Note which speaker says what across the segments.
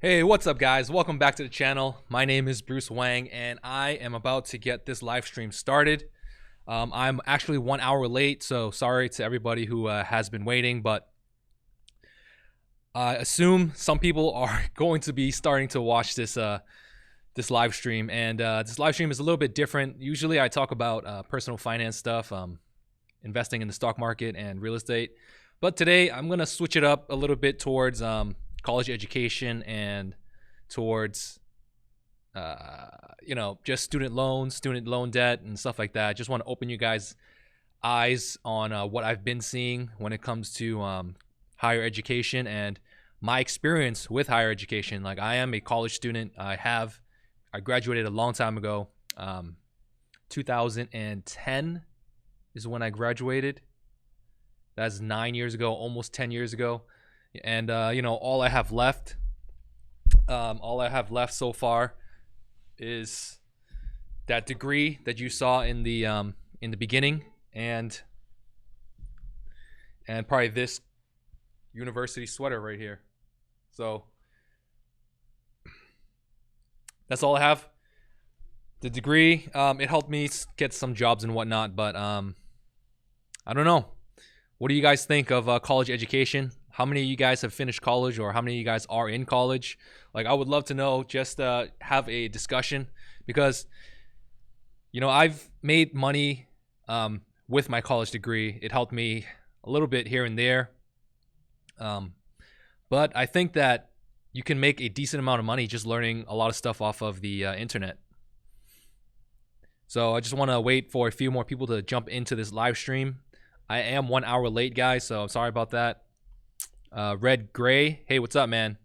Speaker 1: Hey, what's up, guys? Welcome back to the channel. My name is Bruce Wang, and I am about to get this live stream started. I'm actually 1 hour late, so sorry to everybody who has been waiting, but I assume some people are going to be starting to watch this live stream, and this live stream is a little bit different. Usually, I talk about personal finance stuff, investing in the stock market and real estate, but today I'm gonna switch it up a little bit towards college education and towards just student loans, student loan debt and stuff like that. I just want to open you guys eyes on what I've been seeing when it comes to higher education and my experience with higher education. Like, I am a college student. I graduated a long time ago. 2010 is when I graduated. That's 9 years ago, almost 10 years ago. And all I have left so far is that degree that you saw in the beginning, and probably this university sweater right here. So that's all I have. The degree, it helped me get some jobs and whatnot, but I don't know. What do you guys think of college education? How many of you guys have finished college, or how many of you guys are in college? Like, I would love to know, just have a discussion, because, I've made money with my college degree. It helped me a little bit here and there. But I think that you can make a decent amount of money just learning a lot of stuff off of the internet. So I just want to wait for a few more people to jump into this live stream. I am 1 hour late, guys, so I'm sorry about that. Red Gray, hey, what's up, man?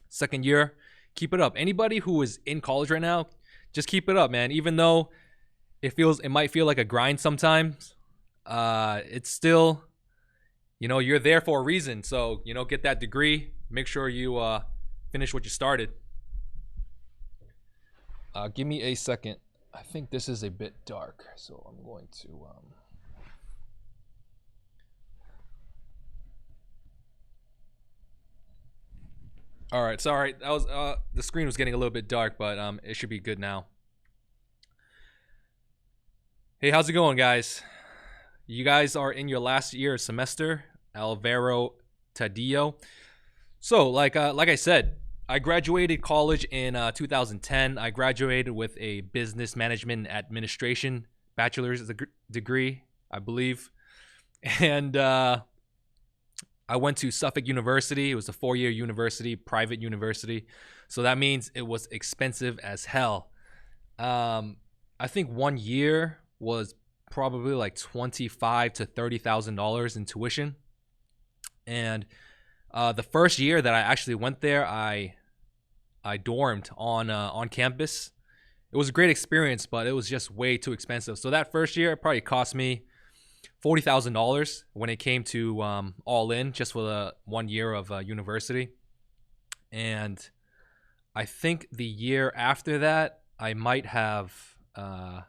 Speaker 1: Second year, keep it up. Anybody who is in college right now, just keep it up, man. Even though it might feel like a grind sometimes, it's still, you're there for a reason. So, get that degree. Make sure you finish what you started. Give me a second. I think this is a bit dark, so I'm going to All right, sorry. That was the screen was getting a little bit dark, but it should be good now. Hey, how's it going, guys? You guys are in your last year semester, Alvaro Tadillo. So, like I said, I graduated college in 2010. I graduated with a business management and administration bachelor's degree, I believe, and I went to Suffolk University. It was a 4-year university, private university. So that means it was expensive as hell. I think 1 year was probably like $25,000 to $30,000 in tuition. And the first year that I actually went there, I dormed on campus. It was a great experience, but it was just way too expensive. So that first year, it probably cost me $40,000 when it came to all in, just for the 1 year of university. And I think the year after that, I might have I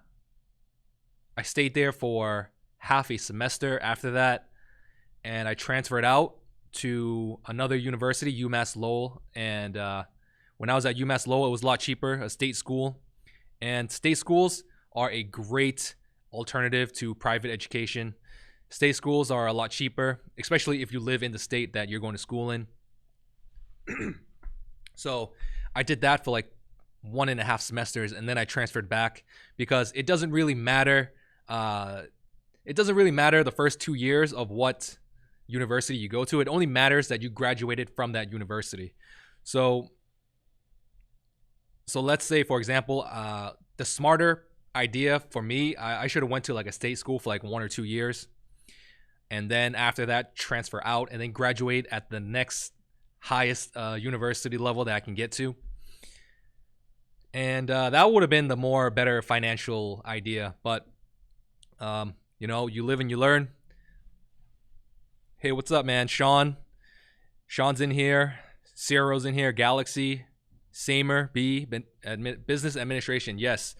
Speaker 1: stayed there for half a semester after that, and I transferred out to another university, UMass Lowell. And when I was at UMass Lowell, it was a lot cheaper, a state school. And state schools are a great alternative to private education. State schools are a lot cheaper, especially if you live in the state that you're going to school in. So I did that for like 1.5 semesters, and then I transferred back, because it doesn't really matter. It doesn't really matter the first 2 years of what university you go to. It only matters that you graduated from that university. So let's say, for example, the smarter idea for me, I should have went to like a state school for like 1 or 2 years, and then after that transfer out, and then graduate at the next highest university level that I can get to. And that would have been the better financial idea. But you live and you learn. Hey, what's up, man? Sean's in here. Ciro's in here. Galaxy, Samer B, business administration. Yes,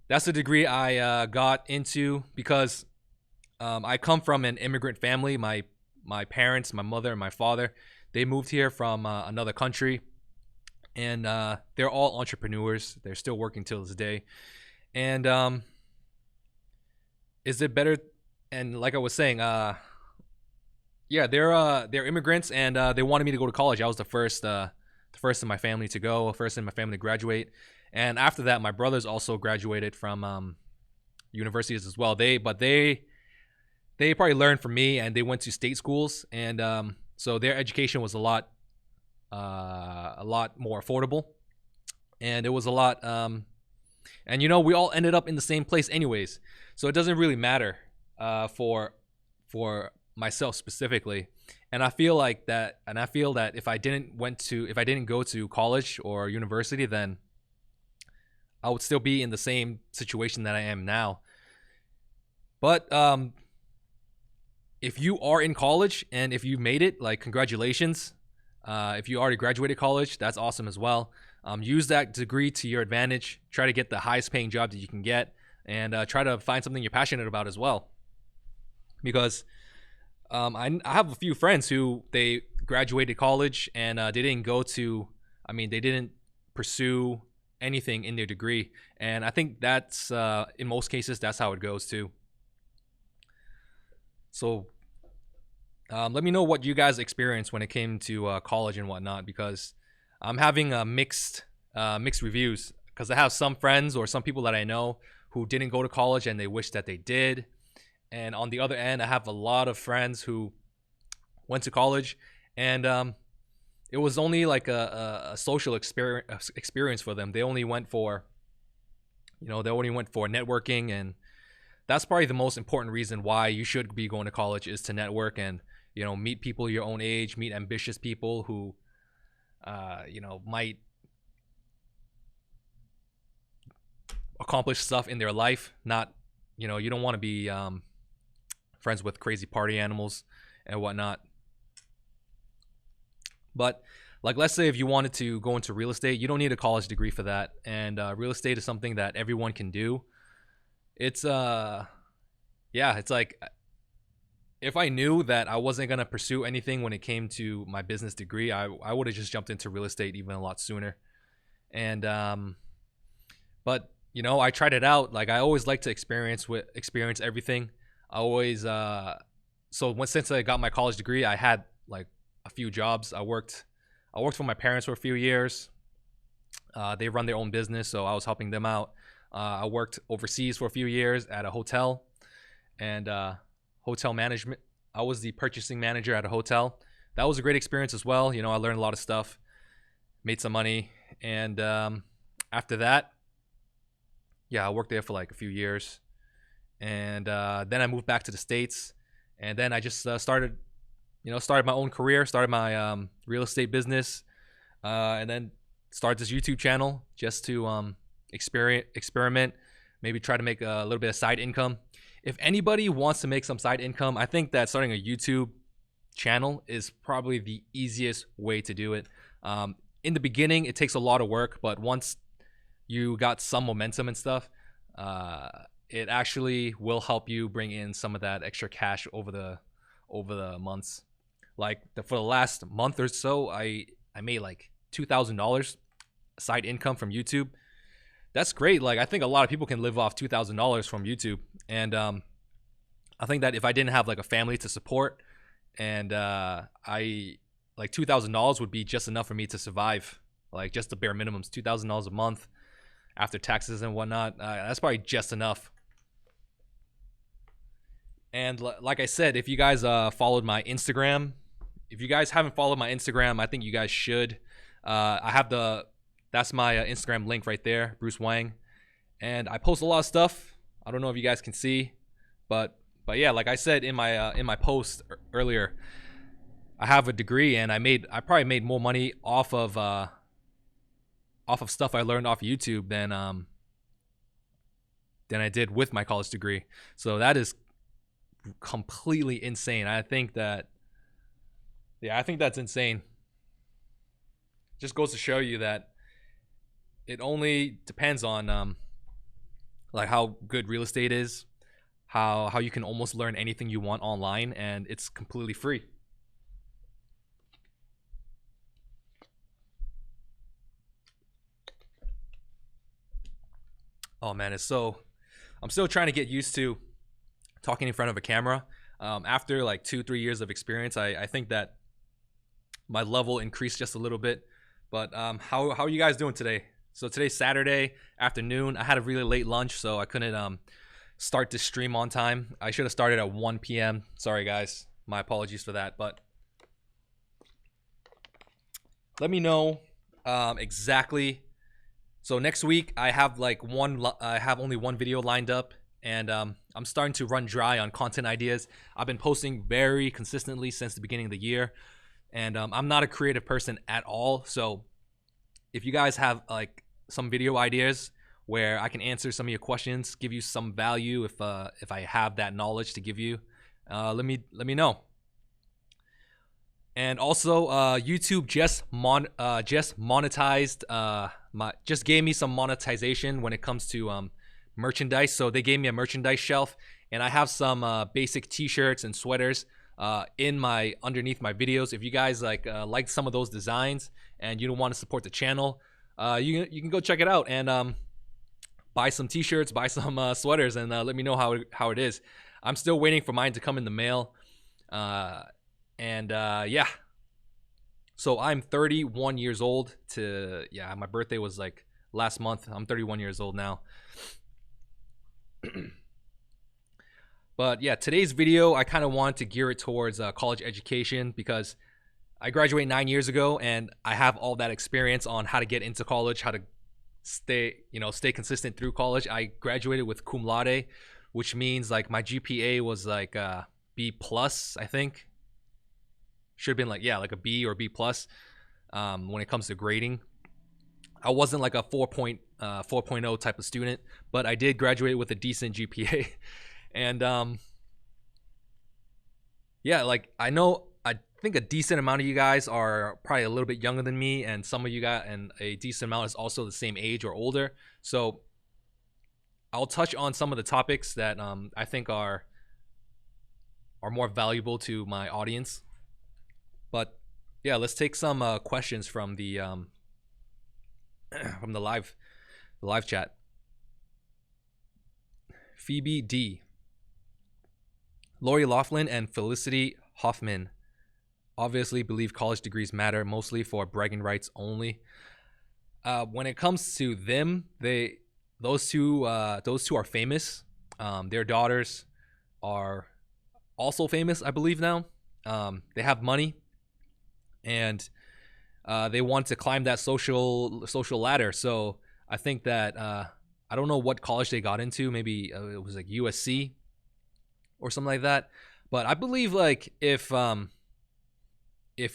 Speaker 1: that's the degree I got into, because I come from an immigrant family. My parents, my mother and my father, They moved here from another country, and they're all entrepreneurs. They're still working till this day. And is it better? And like I was saying, yeah, they're immigrants, and they wanted me to go to college. I was the first in my family to go, first in my family to graduate. And after that, my brothers also graduated from universities as well. They probably learned from me, and they went to state schools, and so their education was a lot more affordable, and it was a lot. And we all ended up in the same place anyways, so it doesn't really matter for myself specifically. And I feel that if I didn't go to college or university, then I would still be in the same situation that I am now. But if you are in college and if you made it, like, congratulations. If you already graduated college, that's awesome as well. Use that degree to your advantage. Try to get the highest paying job that you can get, and try to find something you're passionate about as well. Because I have a few friends who they graduated college and they didn't pursue anything in their degree. And I think that's, in most cases, that's how it goes too. So let me know what you guys experienced when it came to college and whatnot, because I'm having mixed reviews, because I have some friends or some people that I know who didn't go to college and they wish that they did. And on the other end, I have a lot of friends who went to college, and it was only like a social experience for them. They only went for networking, and that's probably the most important reason why you should be going to college, is to network and meet people your own age, meet ambitious people who might accomplish stuff in their life. Not you don't want to be friends with crazy party animals and whatnot. But like, let's say if you wanted to go into real estate, you don't need a college degree for that. And real estate is something that everyone can do. It's it's like, if I knew that I wasn't gonna pursue anything when it came to my business degree, I would have just jumped into real estate even a lot sooner. And but I tried it out. Like, I always like to experience everything. I always since I got my college degree, I had like a few jobs. I worked for my parents for a few years. They run their own business, so I was helping them out. I worked overseas for a few years at a hotel, and hotel management. I was the purchasing manager at a hotel. That was a great experience as well. I learned a lot of stuff, made some money, and after that, I worked there for like a few years. And then I moved back to the States, and then I just started my own career, started my real estate business, and then started this YouTube channel just to experiment, maybe try to make a little bit of side income. If anybody wants to make some side income, I think that starting a YouTube channel is probably the easiest way to do it. In the beginning, it takes a lot of work, but once you got some momentum and stuff, it actually will help you bring in some of that extra cash over the months. Like, for the last month or so, I made like $2,000 side income from YouTube. That's great. Like, I think a lot of people can live off $2,000 from YouTube. And I think that if I didn't have like a family to support, and $2,000 would be just enough for me to survive. Like, just the bare minimums, $2,000 a month after taxes and whatnot. That's probably just enough. And like I said, if you guys followed my Instagram, if you guys haven't followed my Instagram, I think you guys should. That's my Instagram link right there, Bruce Wang. And I post a lot of stuff. I don't know if you guys can see, but yeah, like I said in my post earlier, I have a degree, and I probably made more money off of stuff I learned off YouTube than I did with my college degree. So that is completely insane. I think that's insane. Just goes to show you that it only depends on like how good real estate is, how you can almost learn anything you want online, and it's completely free. Oh man, I'm still trying to get used to talking in front of a camera. After like 2-3 years of experience, I think that my level increased just a little bit. But how are you guys doing today? So today's Saturday afternoon. I had a really late lunch, so I couldn't start this stream on time. I should have started at 1 p.m. Sorry guys, my apologies for that. But let me know exactly. So next week I have only one video lined up, and I'm starting to run dry on content ideas. I've been posting very consistently since the beginning of the year, and I'm not a creative person at all. So if you guys have like some video ideas where I can answer some of your questions, give you some value, if I have that knowledge to give you, let me know. And also, YouTube just monetized just gave me some monetization when it comes to merchandise. So they gave me a merchandise shelf, and I have some basic T-shirts and sweaters underneath my videos. If you guys like some of those designs and you don't want to support the channel, you can go check it out and buy some T-shirts, buy some sweaters, and let me know how it is. I'm still waiting for mine to come in the mail. Yeah. So I'm 31 years old. My birthday was like last month. I'm 31 years old now. But yeah, today's video, I kind of wanted to gear it towards college education, because I graduated 9 years ago and I have all that experience on how to get into college, how to stay consistent through college. I graduated with cum laude, which means like my GPA was like B plus, I think. Should have been like a B or B plus when it comes to grading. I wasn't like a 4.0 type of student, but I did graduate with a decent GPA. And I think a decent amount of you guys are probably a little bit younger than me, and some of you got, and a decent amount is also the same age or older. So I'll touch on some of the topics that I think are more valuable to my audience. But yeah, let's take some questions from the live chat. Phoebe D, Lori Laughlin, and Felicity Hoffman obviously believe college degrees matter mostly for bragging rights only. When it comes to them, those two are famous. Their daughters are also famous, I believe now. They have money, and they want to climb that social ladder. So I think that I don't know what college they got into. Maybe it was like USC or something like that. But I believe like if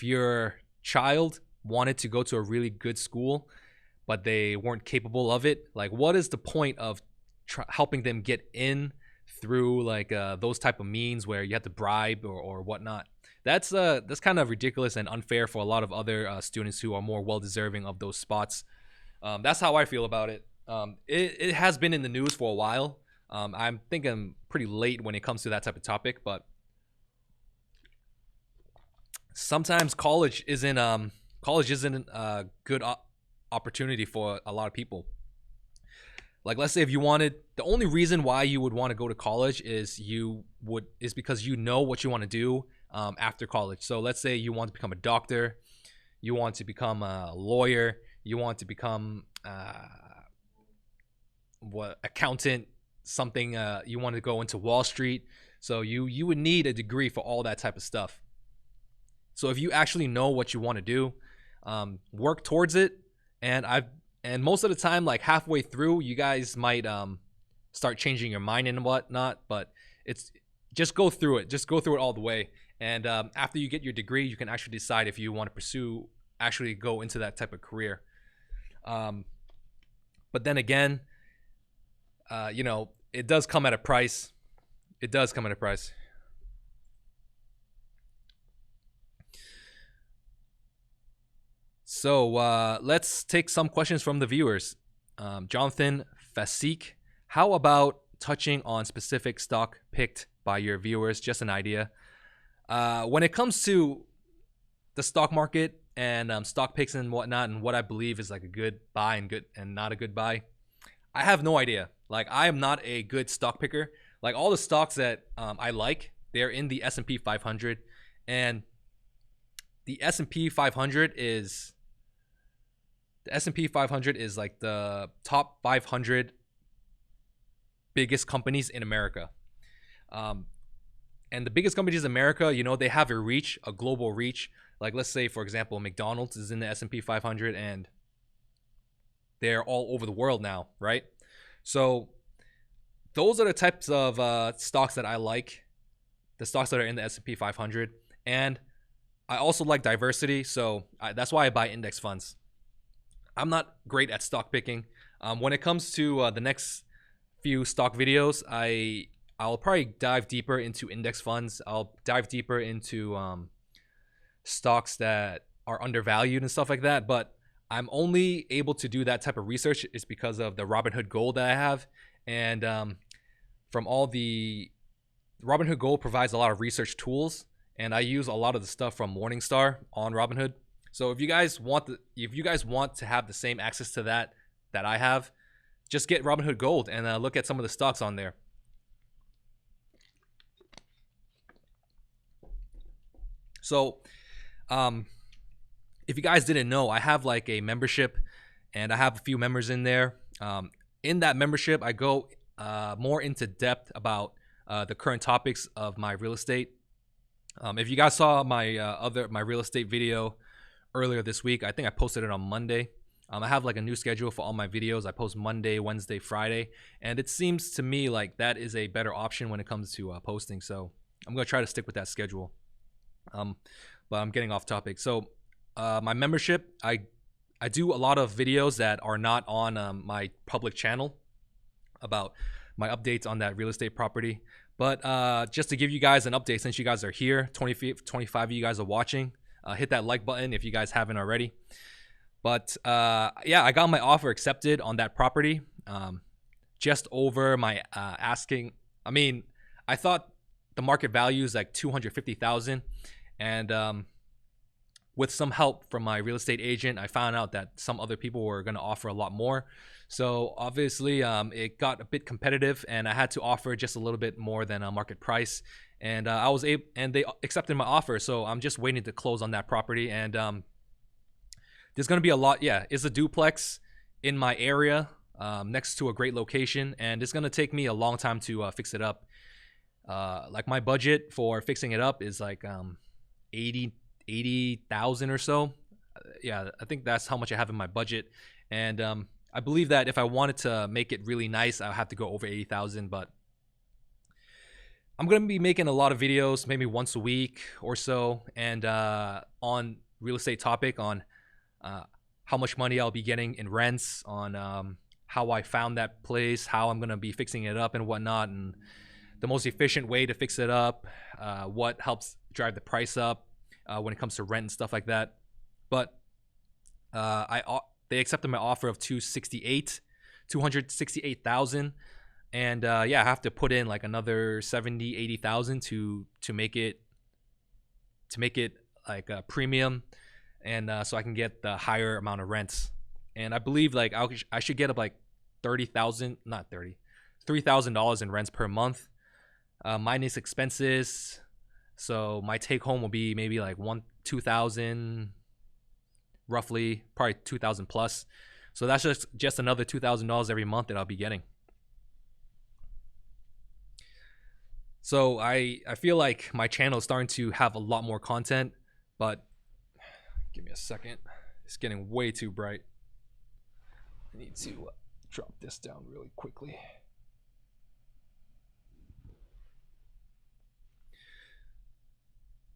Speaker 1: your child wanted to go to a really good school, but they weren't capable of it, like what is the point of helping them get in through like those type of means where you have to bribe or whatnot? That's kind of ridiculous and unfair for a lot of other students who are more well-deserving of those spots. That's how I feel about it. It has been in the news for a while. I'm thinking pretty late when it comes to that type of topic, but sometimes college isn't a good opportunity for a lot of people. Like, let's say if you wanted, the only reason why you would want to go to college is because you know what you want to do after college. So let's say you want to become a doctor, you want to become a lawyer, you want to become accountant, something, you want to go into Wall Street. So you would need a degree for all that type of stuff. So if you actually know what you want to do, work towards it. And most of the time, like halfway through, you guys might start changing your mind and whatnot. But it's just go through it. Just go through it all the way. And after you get your degree, you can actually decide if you want to actually go into that type of career. But then again, it does come at a price. It does come at a price. So let's take some questions from the viewers. Jonathan Fasik, how about touching on specific stock picked by your viewers? Just an idea. When it comes to the stock market and stock picks and whatnot, and what I believe is like a good buy and not a good buy, I have no idea. Like, I am not a good stock picker. Like, all the stocks that I like, they're in the S&P 500, and the S&P 500 is like the top 500 biggest companies in America. And the biggest companies in America, you know, they have a global reach. Like, let's say, for example, McDonald's is in the S&P 500, and they're all over the world now, right? So those are the types of stocks that I like, the stocks that are in the S&P 500. And I also like diversity, so that's why I buy index funds. I'm not great at stock picking. When it comes to the next few stock videos, I'll probably dive deeper into index funds. I'll dive deeper into stocks that are undervalued and stuff like that. But I'm only able to do that type of research is because of the Robinhood Gold that I have. And from all the Robinhood Gold provides a lot of research tools, and I use a lot of the stuff from Morningstar on Robinhood. So if you guys want to have the same access to that I have, just get Robinhood Gold and look at some of the stocks on there. So, if you guys didn't know, I have like a membership, and I have a few members in there. In that membership, I go more into depth about the current topics of my real estate. If you guys saw my real estate video earlier this week, I think I posted it on Monday. I have like a new schedule for all my videos. I post Monday, Wednesday, Friday, and it seems to me like that is a better option when it comes to posting. So I'm gonna try to stick with that schedule. But I'm getting off topic. So my membership, I do a lot of videos that are not on my public channel about my updates on that real estate property. But just to give you guys an update, since you guys are here, 25 of you guys are watching, hit that like button if you guys haven't already. But yeah, I got my offer accepted on that property, just over my asking. I mean, I thought the market value is like $250,000, and with some help from my real estate agent, I found out that some other people were going to offer a lot more. So obviously, it got a bit competitive, and I had to offer just a little bit more than a market price. And I was able, and they accepted my offer. So I'm just waiting to close on that property. And there's going to be a lot. Yeah, it's a duplex in my area, next to a great location, and it's going to take me a long time to fix it up. Like, my budget for fixing it up is like 80,000 or so. Yeah, I think that's how much I have in my budget. And I believe that if I wanted to make it really nice, I'll have to go over 80,000. But I'm going to be making a lot of videos, maybe once a week or so, and on real estate topic, on how much money I'll be getting in rents, on how I found that place, how I'm going to be fixing it up and whatnot, and the most efficient way to fix it up, what helps drive the price up when it comes to rent and stuff like that. But they accepted my offer of $268,000, and yeah, I have to put in like another 80,000 to make it like a premium, and so I can get the higher amount of rents. And I believe like I should get up like $3,000 in rents per month, minus expenses. So my take home will be maybe like 2,000, roughly, probably 2,000 plus. So that's just another $2,000 every month that I'll be getting. So I feel like my channel is starting to have a lot more content, but give me a second. It's getting way too bright. I need to drop this down really quickly.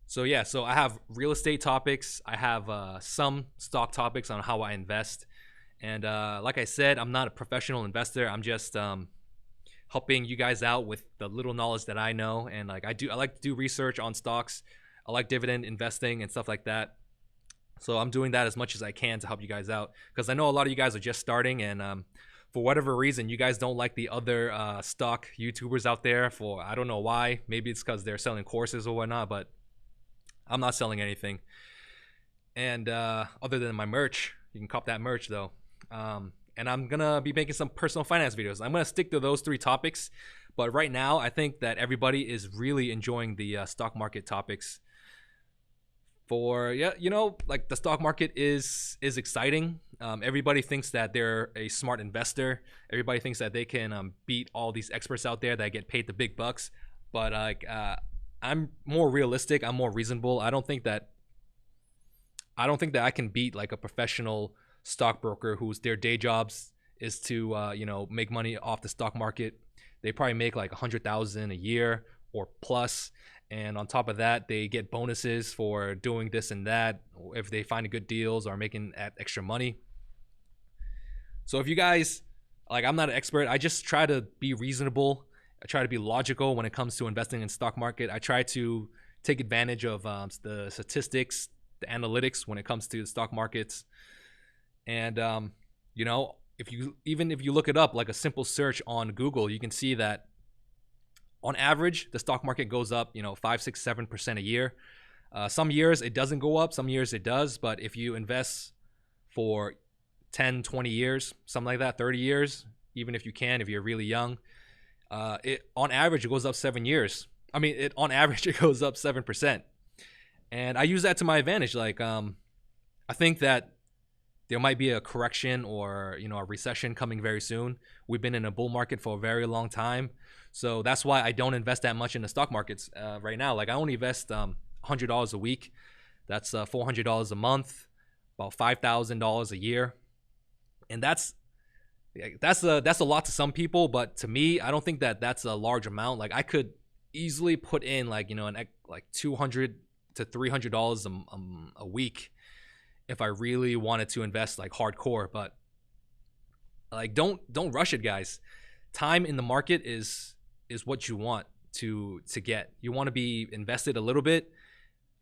Speaker 1: So yeah, so I have real estate topics. I have some stock topics on how I invest. And like I said, I'm not a professional investor. I'm just helping you guys out with the little knowledge that I know. And like I like to do research on stocks. I like dividend investing and stuff like that. So I'm doing that as much as I can to help you guys out, because I know a lot of you guys are just starting, and for whatever reason, you guys don't like the other stock YouTubers out there. For I don't know why. Maybe it's because they're selling courses or whatnot, but I'm not selling anything. And other than my merch, you can cop that merch though. and I'm gonna be making some personal finance videos. I'm gonna stick to those 3 topics, but right now I think that everybody is really enjoying the stock market topics. For like the stock market is exciting. Everybody thinks that they're a smart investor. Everybody thinks that they can beat all these experts out there that get paid the big bucks. But I'm more realistic. I'm more reasonable. I don't think that I can beat like a professional stockbroker whose their day jobs is to make money off the stock market. They probably make like $100,000 a year or plus, and on top of that, they get bonuses for doing this and that if they find good deals or making extra money. So if you guys I'm not an expert. I just try to be reasonable. I try to be logical when it comes to investing in stock market. I try to take advantage of the statistics, the analytics when it comes to the stock markets. And if you look it up, like a simple search on Google, you can see that on average the stock market goes up 5, 6, 7% a year. Some years it doesn't go up, some years it does. But if you invest for 10, 20 years, something like that, 30 years, even if you're really young, on average it goes up 7 years. On average it goes up 7%. And I use that to my advantage. I think that there might be a correction or a recession coming very soon. We've been in a bull market for a very long time, so that's why I don't invest that much in the stock markets right now. I only invest $100 a week. That's $400 a month, about $5,000 a year, and that's a lot to some people, but to me, I don't think that that's a large amount. I could easily put in $200 to $300 a week if I really wanted to invest hardcore. But don't rush it, guys. Time in the market is what you want to get. You want to be invested a little bit,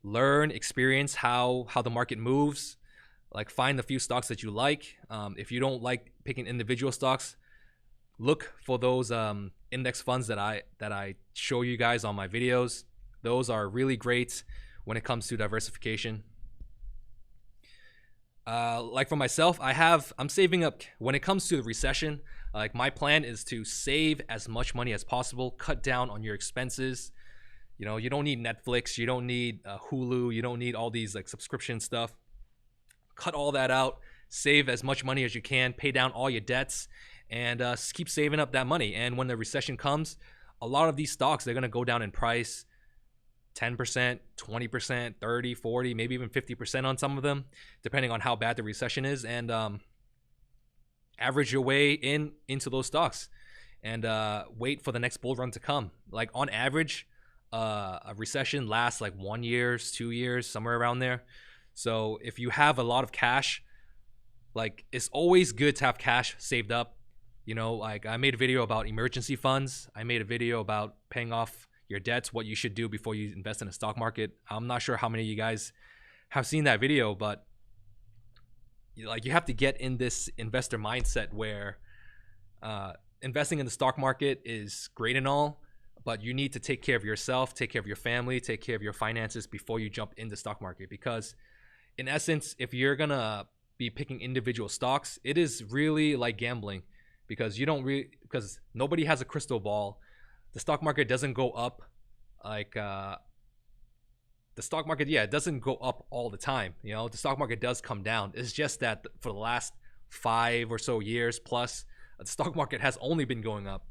Speaker 1: learn, experience how the market moves. Find a few stocks that you like. If you don't like picking individual stocks, look for those index funds that I show you guys on my videos. Those are really great when it comes to diversification. For myself, I'm saving up when it comes to the recession. My plan is to save as much money as possible, cut down on your expenses. You don't need Netflix, you don't need Hulu, you don't need all these subscription stuff. Cut all that out, save as much money as you can, pay down all your debts, and keep saving up that money. And when the recession comes, a lot of these stocks, they're going to go down in price 10%, 20%, 30, 40, maybe even 50% on some of them, depending on how bad the recession is. And average your way into those stocks and wait for the next bull run to come. On average, a recession lasts 1 year, 2 years, somewhere around there. So if you have a lot of cash, it's always good to have cash saved up. I made a video about emergency funds. I made a video about paying off your debts, what you should do before you invest in a stock market. I'm not sure how many of you guys have seen that video, but you have to get in this investor mindset where investing in the stock market is great and all, but you need to take care of yourself, take care of your family, take care of your finances before you jump in the stock market. Because in essence, if you're gonna be picking individual stocks, it is really like gambling, because because nobody has a crystal ball. The stock market doesn't go up the stock market, it doesn't go up all the time. The stock market does come down. It's just that for the last 5 or so years plus, the stock market has only been going up.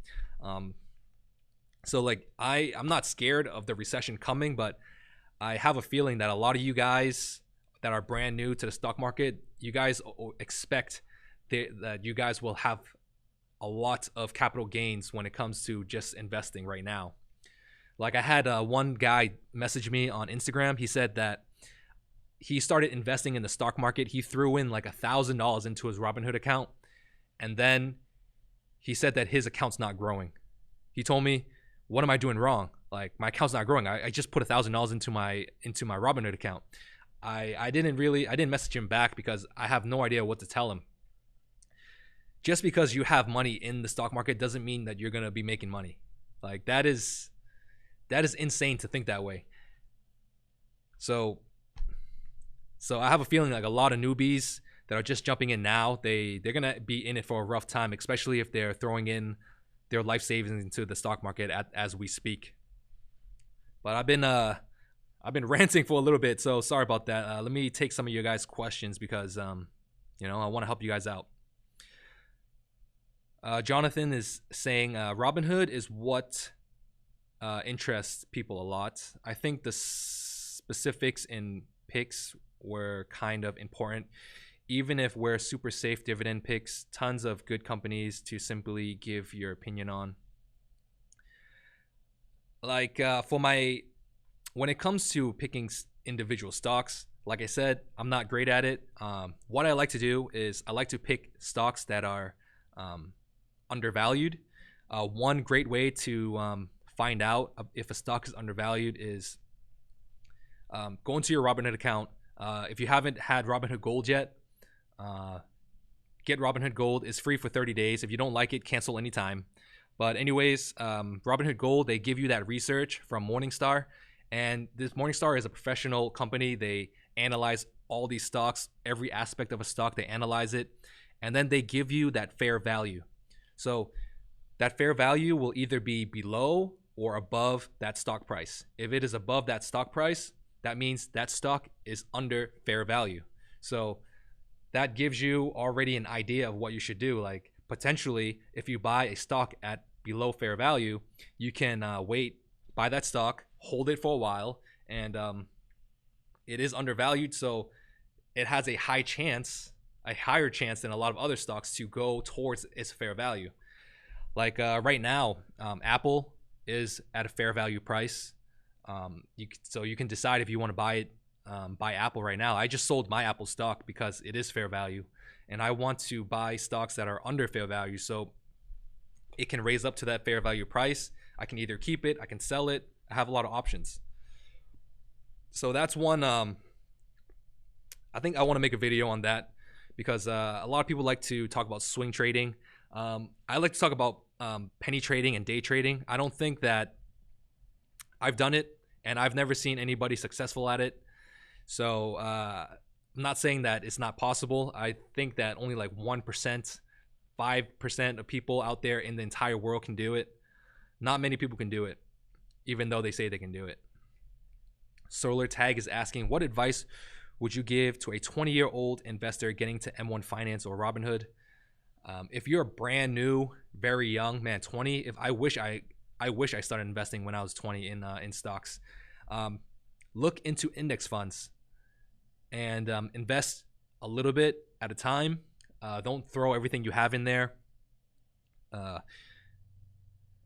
Speaker 1: So I'm not scared of the recession coming, but I have a feeling that a lot of you guys that are brand new to the stock market, you guys expect that you guys will have a lot of capital gains when it comes to just investing right now. I had one guy message me on Instagram. He said that he started investing in the stock market. He threw in $1,000 into his Robinhood account, and then he said that his account's not growing. He told me, "What am I doing wrong? My account's not growing. I just put $1,000 into my Robinhood account." I didn't message him back because I have no idea what to tell him. Just because you have money in the stock market doesn't mean that you're gonna be making money. That is insane to think that way. So I have a feeling a lot of newbies that are just jumping in now, they're gonna be in it for a rough time, especially if they're throwing in their life savings into the stock market as we speak. But I've been ranting for a little bit, so sorry about that. Let me take some of you guys' questions because I want to help you guys out. Jonathan is saying Robinhood is what interests people a lot. I think the specifics in picks were kind of important. Even if we're super safe dividend picks, tons of good companies to simply give your opinion on. Like when it comes to picking individual stocks, like I said, I'm not great at it. What I like to do is I like to pick stocks that are undervalued. One great way to find out if a stock is undervalued is go into your Robinhood account. If you haven't had Robinhood Gold yet, get Robinhood Gold. It's free for 30 days. If you don't like it, cancel anytime. But anyways, Robinhood Gold, they give you that research from Morningstar. And this Morningstar is a professional company. They analyze all these stocks, every aspect of a stock, they analyze it. And then they give you that fair value. So that fair value will either be below or above that stock price. If it is above that stock price, that means that stock is under fair value. So that gives you already an idea of what you should do. Like potentially, if you buy a stock at below fair value, you can buy that stock, hold it for a while, and it is undervalued. So it has a higher chance than a lot of other stocks to go towards its fair value. Like right now, Apple is at a fair value price. So you can decide if you want to buy it. Buy Apple right now. I just sold my Apple stock because it is fair value, and I want to buy stocks that are under fair value so it can raise up to that fair value price. I can either keep it, I can sell it. I have a lot of options. So that's one. I think I want to make a video on that because a lot of people like to talk about swing trading. I like to talk about penny trading and day trading. I don't think that I've done it, and I've never seen anybody successful at it. So I'm not saying that it's not possible. I think that only like 1%, 5% of people out there in the entire world can do it. Not many people can do it, even though they say they can do it. Solar Tag is asking, what advice would you give to a 20-year-old investor getting to M1 Finance or Robinhood? If you're brand new, very young, man, 20. If I wish I started investing when I was 20 in stocks. Look into index funds and invest a little bit at a time. Don't throw everything you have in there.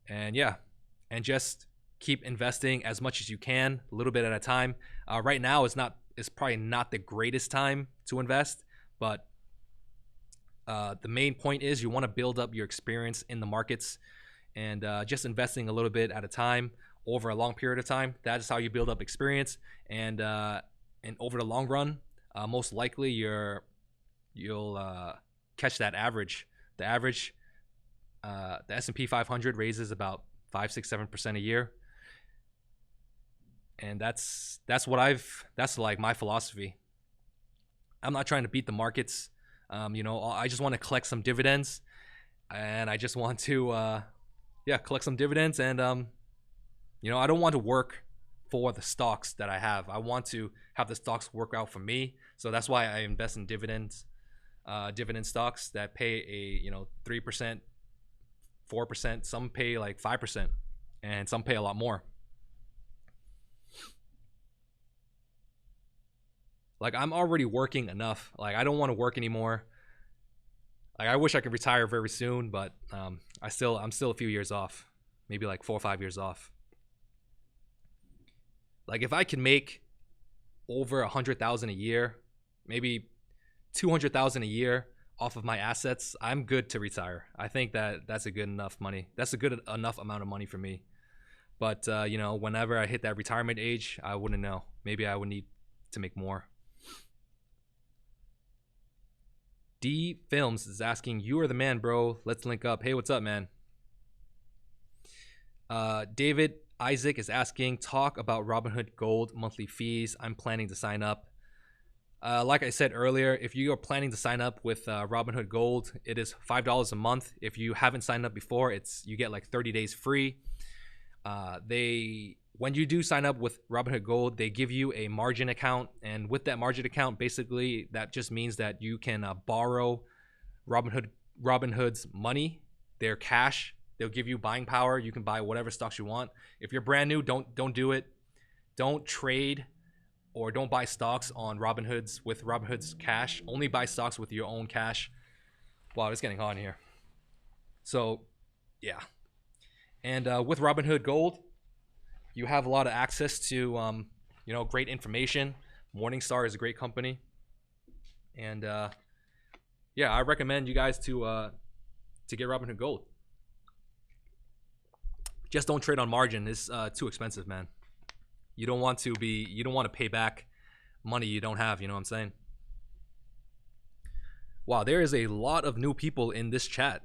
Speaker 1: And just keep investing as much as you can, a little bit at a time. Right now it's probably not the greatest time to invest, but the main point is you want to build up your experience in the markets, and just investing a little bit at a time over a long period of time. That is how you build up experience, and over the long run, most likely you'll catch that average. The average, the S&P 500 raises about 5, 6, 7% a year, and that's like my philosophy. I'm not trying to beat the markets. I just want to collect some dividends, and I just want to collect some dividends, and I don't want to work for the stocks that I have. I want to have the stocks work out for me. So that's why I invest in dividend stocks that pay a 3%, 4%. Some pay like 5%, and some pay a lot more. Like I'm already working enough. Like I don't want to work anymore. Like I wish I could retire very soon, but I'm still a few years off, maybe like 4 or 5 years off. Like if I can make over 100,000 a year, maybe 200,000 a year off of my assets, I'm good to retire. I think that's a good enough money. That's a good enough amount of money for me. But whenever I hit that retirement age, I wouldn't know. Maybe I would need to make more. D Films is asking, you are the man, bro. Let's link up. Hey, what's up, man? David Isaac is asking, talk about Robinhood Gold monthly fees. I'm planning to sign up. Like I said earlier, if you are planning to sign up with Robinhood Gold, it is $5 a month. If you haven't signed up before, you get like 30 days free. When you do sign up with Robinhood Gold, they give you a margin account, and with that margin account, basically that just means that you can borrow Robinhood's money, their cash. They'll give you buying power. You can buy whatever stocks you want. If you're brand new, don't do it. Don't trade or don't buy stocks on with Robinhood's cash. Only buy stocks with your own cash. Wow, it's getting hot in here. So, yeah. And with Robinhood Gold, you have a lot of access to great information. Morningstar is a great company, and yeah, I recommend you guys to get Robinhood Gold. Just don't trade on margin. It's too expensive, man. You don't want to pay back money you don't have. You know what I'm saying? Wow, there is a lot of new people in this chat.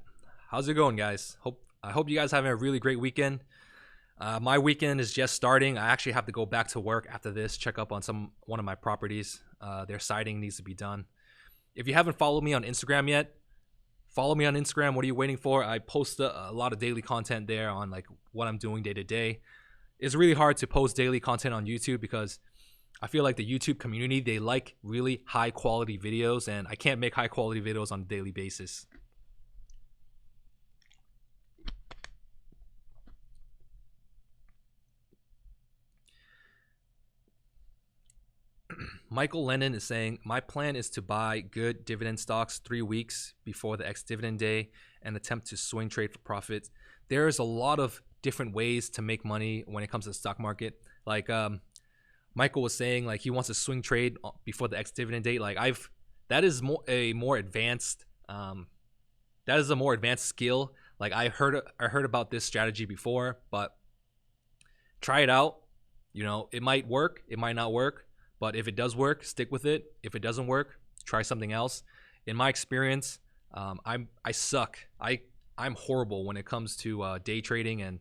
Speaker 1: How's it going, guys? I hope you guys having a really great weekend. My weekend is just starting. I actually have to go back to work after this, check up on one of my properties. Their siding needs to be done. If you haven't followed me on Instagram yet, follow me on Instagram. What are you waiting for? I post a lot of daily content there on like what I'm doing day to day. It's really hard to post daily content on YouTube because I feel like the YouTube community, they like really high quality videos, and I can't make high quality videos on a daily basis. Michael Lennon is saying, my plan is to buy good dividend stocks 3 weeks before the ex-dividend day and attempt to swing trade for profits. There's a lot of different ways to make money when it comes to the stock market. Like Michael was saying, like he wants to swing trade before the ex-dividend date. Like that is a more advanced skill. Like I heard about this strategy before, but try it out. You know, it might work, it might not work. But if it does work, stick with it. If it doesn't work, try something else. In my experience, I suck. I'm horrible when it comes to day trading and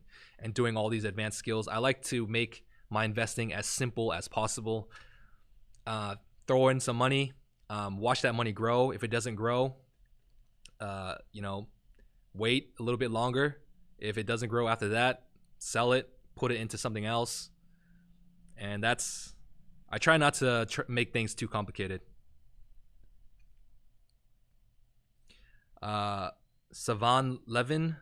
Speaker 1: doing all these advanced skills. I like to make my investing as simple as possible. Throw in some money, watch that money grow. If it doesn't grow, wait a little bit longer. If it doesn't grow after that, sell it, put it into something else. And I try not to make things too complicated. Sovan Levin?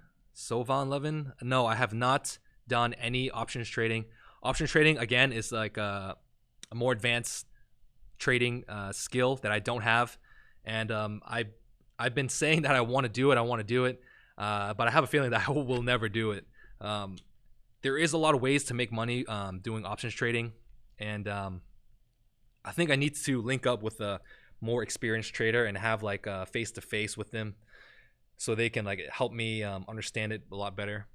Speaker 1: No, I have not done any options trading. Options trading, again, is like a more advanced trading skill that I don't have. And I've been saying that I want to do it, but I have a feeling that I will never do it. There is a lot of ways to make money doing options trading, and I think I need to link up with a more experienced trader and have like a face-to-face with them so they can like help me understand it a lot better.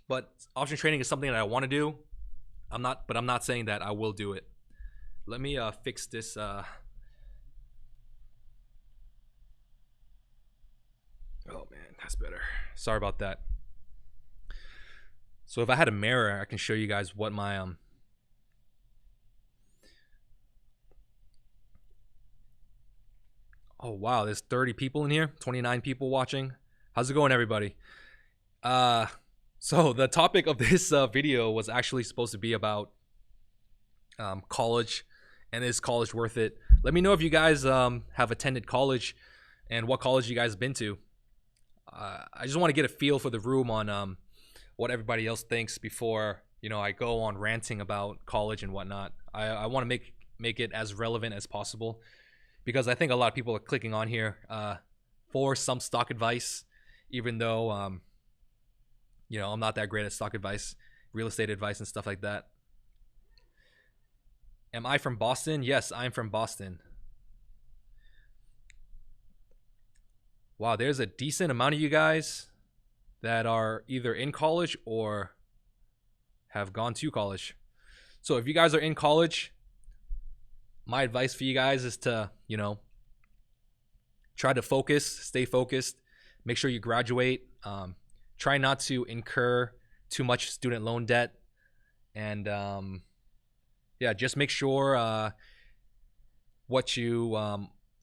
Speaker 1: But option trading is something that I want to do. I'm not saying that I will do it. Let me fix this. Oh man, that's better. Sorry about that. So if I had a mirror, I can show you guys what my oh wow, there's 30 people in here, 29 people watching. How's it going, everybody? So the topic of this video was actually supposed to be about college, and is college worth it? Let me know if you guys have attended college and what college you guys have been to. I just want to get a feel for the room on what everybody else thinks before I go on ranting about college and whatnot. I want to make it as relevant as possible, because I think a lot of people are clicking on here for some stock advice, even though I'm not that great at stock advice, real estate advice, and stuff like that. Am I from Boston? Yes, I'm from Boston. Wow, there's a decent amount of you guys that are either in college or have gone to college. So if you guys are in college, my advice for you guys is to, try to focus, stay focused, make sure you graduate, try not to incur too much student loan debt, and yeah, just make sure what you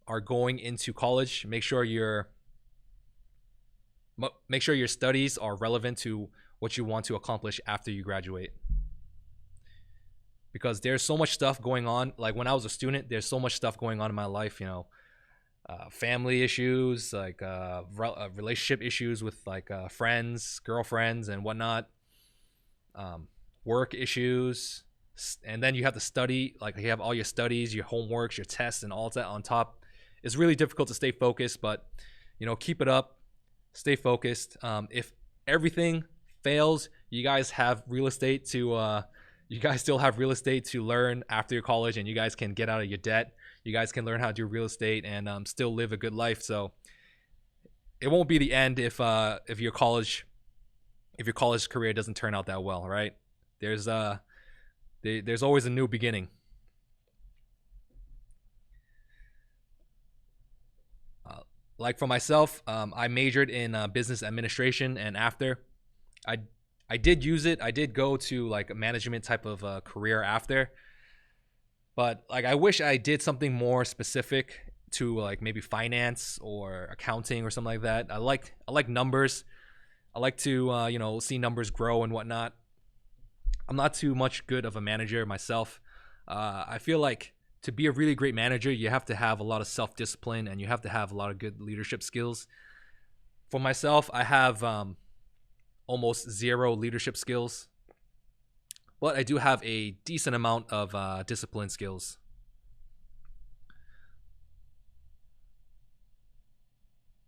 Speaker 1: are going into college. Make sure your studies are relevant to what you want to accomplish after you graduate. Because there's so much stuff going on. Like when I was a student, there's so much stuff going on in my life. Family issues, like relationship issues with like friends, girlfriends, and whatnot. Work issues, and then you have to study. Like you have all your studies, your homeworks, your tests, and all that on top. It's really difficult to stay focused, but keep it up. Stay focused. If everything fails, you guys have real estate to. You guys still have real estate to learn after your college, and you guys can get out of your debt. You guys can learn how to do real estate and still live a good life. So it won't be the end if your college career doesn't turn out that well, right? There's always a new beginning. Like for myself, I majored in business administration, and after I did use it. I did go to like a management type of career after, but like I wish I did something more specific to like maybe finance or accounting or something like that. I like numbers. I like to see numbers grow and whatnot. I'm not too much good of a manager myself. I feel like to be a really great manager, you have to have a lot of self-discipline and you have to have a lot of good leadership skills. For myself, I have almost zero leadership skills, but I do have a decent amount of discipline skills.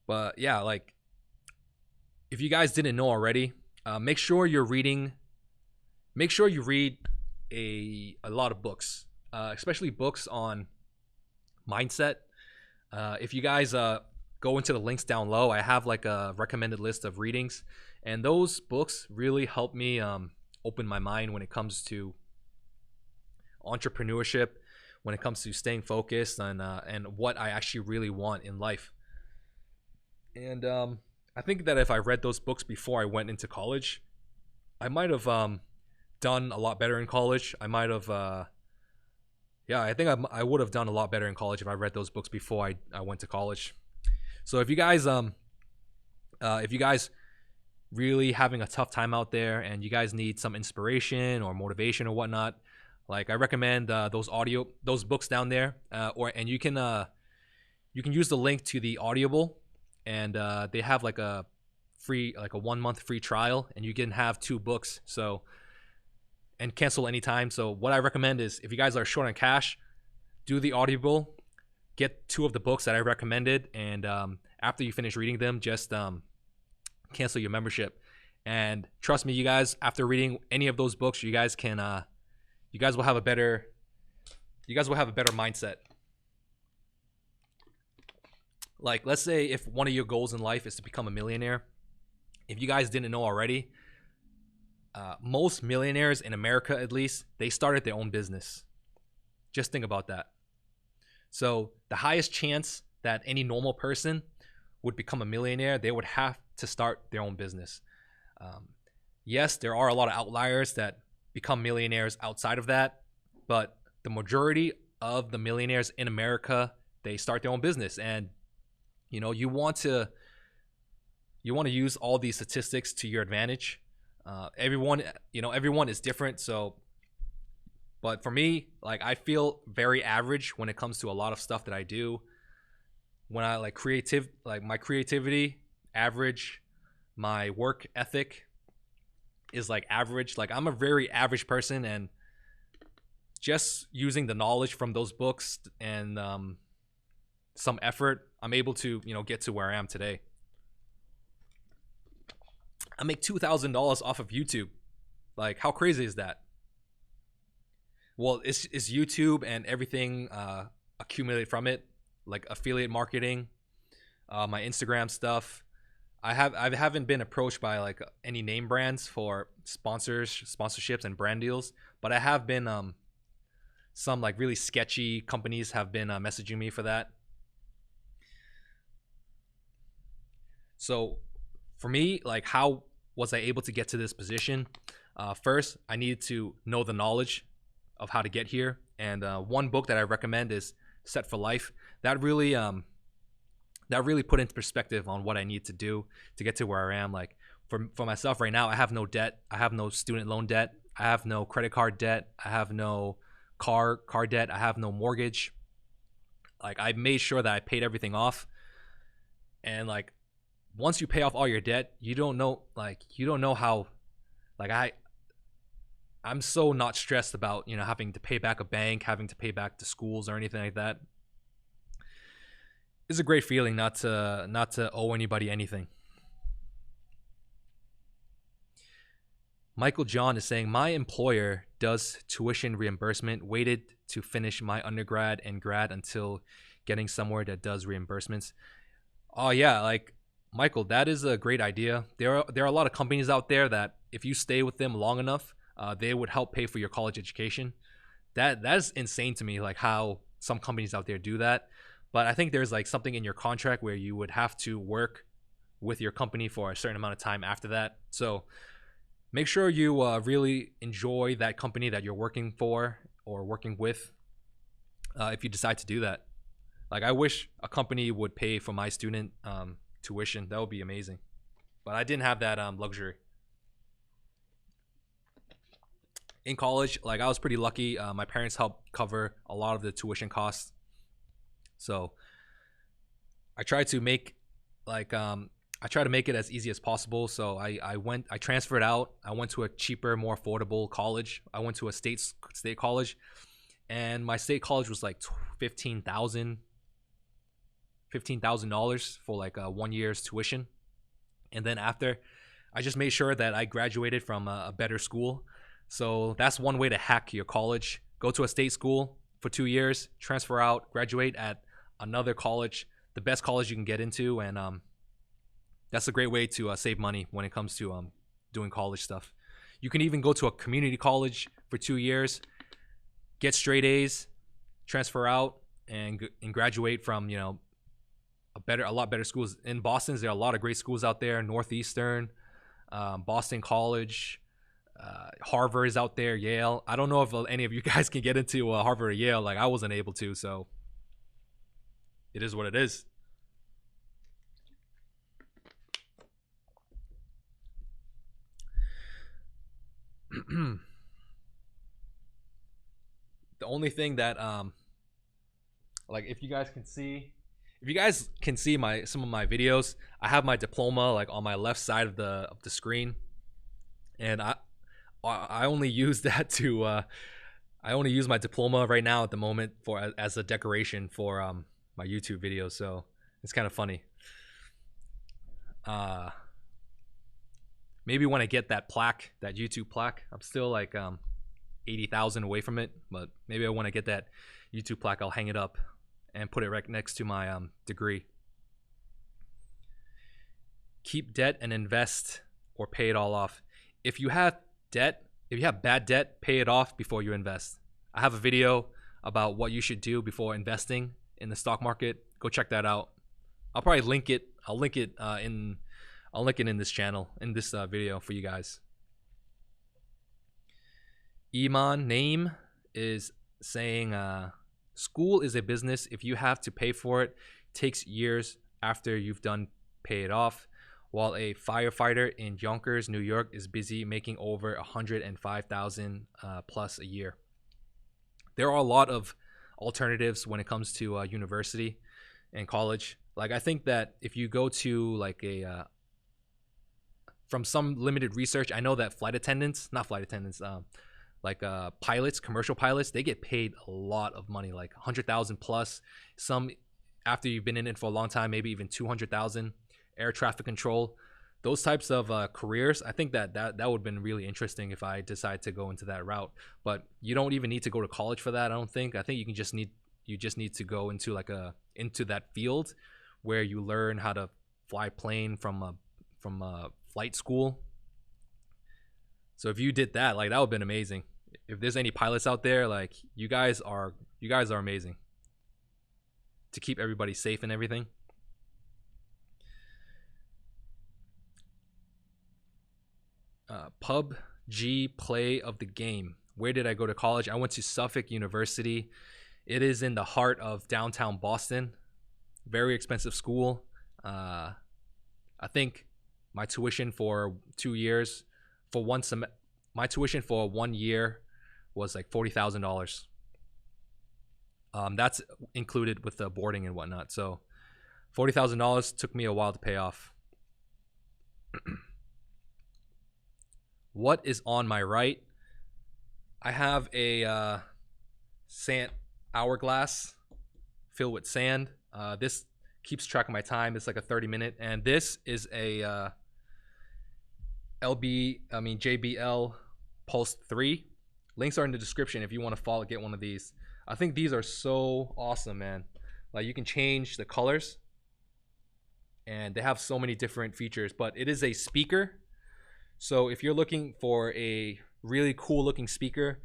Speaker 1: But yeah, like if you guys didn't know already, make sure you read a lot of books, especially books on mindset. If you guys go into the links down low, I have like a recommended list of readings, and those books really help me open my mind when it comes to entrepreneurship, when it comes to staying focused and what I actually really want in life. And I think that if I read those books before I went into college, I might have done a lot better in college. I might have, I think I would have done a lot better in college if I read those books before I went to college. So if you guys really having a tough time out there and you guys need some inspiration or motivation or whatnot, like I recommend those books down there, and you can use the link to the Audible, and they have like a 1 month free trial, and you can have 2 books, so, and cancel anytime. So what I recommend is if you guys are short on cash, do the Audible, get 2 of the books that I recommended, and after you finish reading them, just cancel your membership. And trust me, you guys, after reading any of those books, you guys will have a better mindset. Like, let's say if one of your goals in life is to become a millionaire, if you guys didn't know already, most millionaires in America, at least, they started their own business. Just think about that. So the highest chance that any normal person would become a millionaire, they would have to start their own business. Yes, there are a lot of outliers that become millionaires outside of that, but the majority of the millionaires in America, they start their own business. And you want to use all these statistics to your advantage. Everyone is different. So, but for me, like, I feel very average when it comes to a lot of stuff that I do. When I my creativity, average, my work ethic is like average. Like, I'm a very average person, and just using the knowledge from those books and some effort, I'm able to get to where I am today. I make $2,000 off of YouTube. Like, how crazy is that? Well, it's YouTube and everything accumulated from it, like affiliate marketing, my Instagram stuff. I haven't been approached by like any name brands for sponsorships and brand deals, but I have been some like really sketchy companies have been messaging me for that. So for me, like, how was I able to get to this position? First, I needed to know the knowledge of how to get here. And one book that I recommend is Set for Life. That really put into perspective on what I need to do to get to where I am. Like for myself right now, I have no debt. I have no student loan debt. I have no credit card debt. I have no car debt. I have no mortgage. Like I made sure that I paid everything off. And like once you pay off all your debt, you don't know how like I'm so not stressed about, having to pay back a bank, having to pay back to schools or anything like that. It's a great feeling not to owe anybody anything. Michael John is saying, my employer does tuition reimbursement, waited to finish my undergrad and grad until getting somewhere that does reimbursements. Oh yeah, like Michael, that is a great idea. There are a lot of companies out there that if you stay with them long enough, they would help pay for your college education. That is insane to me, like how some companies out there do that. But I think there's like something in your contract where you would have to work with your company for a certain amount of time after that. So make sure you really enjoy that company that you're working for or working with if you decide to do that. Like I wish a company would pay for my student tuition. That would be amazing. But I didn't have that luxury. In college, like I was pretty lucky. My parents helped cover a lot of the tuition costs. So I try to make it as easy as possible. So I transferred out. I went to a cheaper, more affordable college. I went to a state college, and my state college was like $15,000 for like 1 year's tuition. And then after, I just made sure that I graduated from a better school. So that's one way to hack your college. Go to a state school for 2 years, transfer out, graduate at another college, the best college you can get into, and that's a great way to save money when it comes to doing college stuff. You can even go to a community college for 2 years, get straight A's, transfer out, and graduate from a lot better schools. In Boston, there are a lot of great schools out there. Northeastern, Boston College, Harvard is out there, Yale. I don't know if any of you guys can get into Harvard or Yale. Like I wasn't able to, so it is what it is. The only thing that like if you guys can see some of my videos, I have my diploma like on my left side of the screen, and I only use that to I only use my diploma right now at the moment for as a decoration for my YouTube videos, so it's kind of funny. Maybe when I get that plaque, that YouTube plaque, I'm still like 80,000 away from it, but maybe when I get that YouTube plaque, I'll hang it up and put it right next to my degree. Keep debt and invest or pay it all off. If you have bad debt, pay it off before you invest. I have a video about what you should do before investing in the stock market. Go check that out. I'll probably link it. I'll link it in this channel, in this video for you guys. Iman Naim is saying, school is a business. If you have to pay for it, takes years after you've done pay it off. While a firefighter in Yonkers, New York, is busy making over $105,000 plus a year. There are a lot of alternatives when it comes to university and college. Like I think that if you go to like from some limited research, I know that pilots, commercial pilots, they get paid a lot of money, like 100,000 plus. Some, after you've been in it for a long time, maybe even 200,000. Air traffic control, those types of careers. I think that would have been really interesting if I decide to go into that route. But you don't even need to go to college for that. I don't think. I think you just need to go into into that field where you learn how to fly plane from a flight school. So if you did that, like that would have been amazing. If there's any pilots out there, like you guys are amazing to keep everybody safe and everything. PUBG play of the game. where did I go to college? I went to Suffolk University. It is in the heart of downtown Boston. Very expensive school. I think my tuition for 2 years, my tuition for 1 year was like $40,000. That's included with the boarding and whatnot. So $40,000 took me a while to pay off. What is on my right? I have a sand hourglass filled with sand. This keeps track of my time. It's like a 30-minute, and this is a JBL Pulse 3. Links are in the description if you want to get one of these. I think these are so awesome, man. Like, you can change the colors, and they have so many different features, but it is a speaker. So if you're looking for a really cool looking speaker,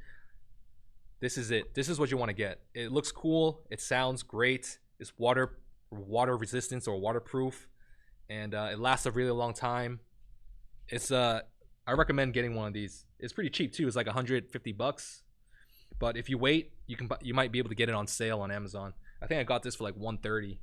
Speaker 1: this is it. This is what you want to get. It looks cool. It sounds great. It's water resistance or waterproof, and it lasts a really long time. It's I recommend getting one of these. It's pretty cheap too. It's like $150, but if you wait, you might be able to get it on sale on Amazon. I think I got this for like $130.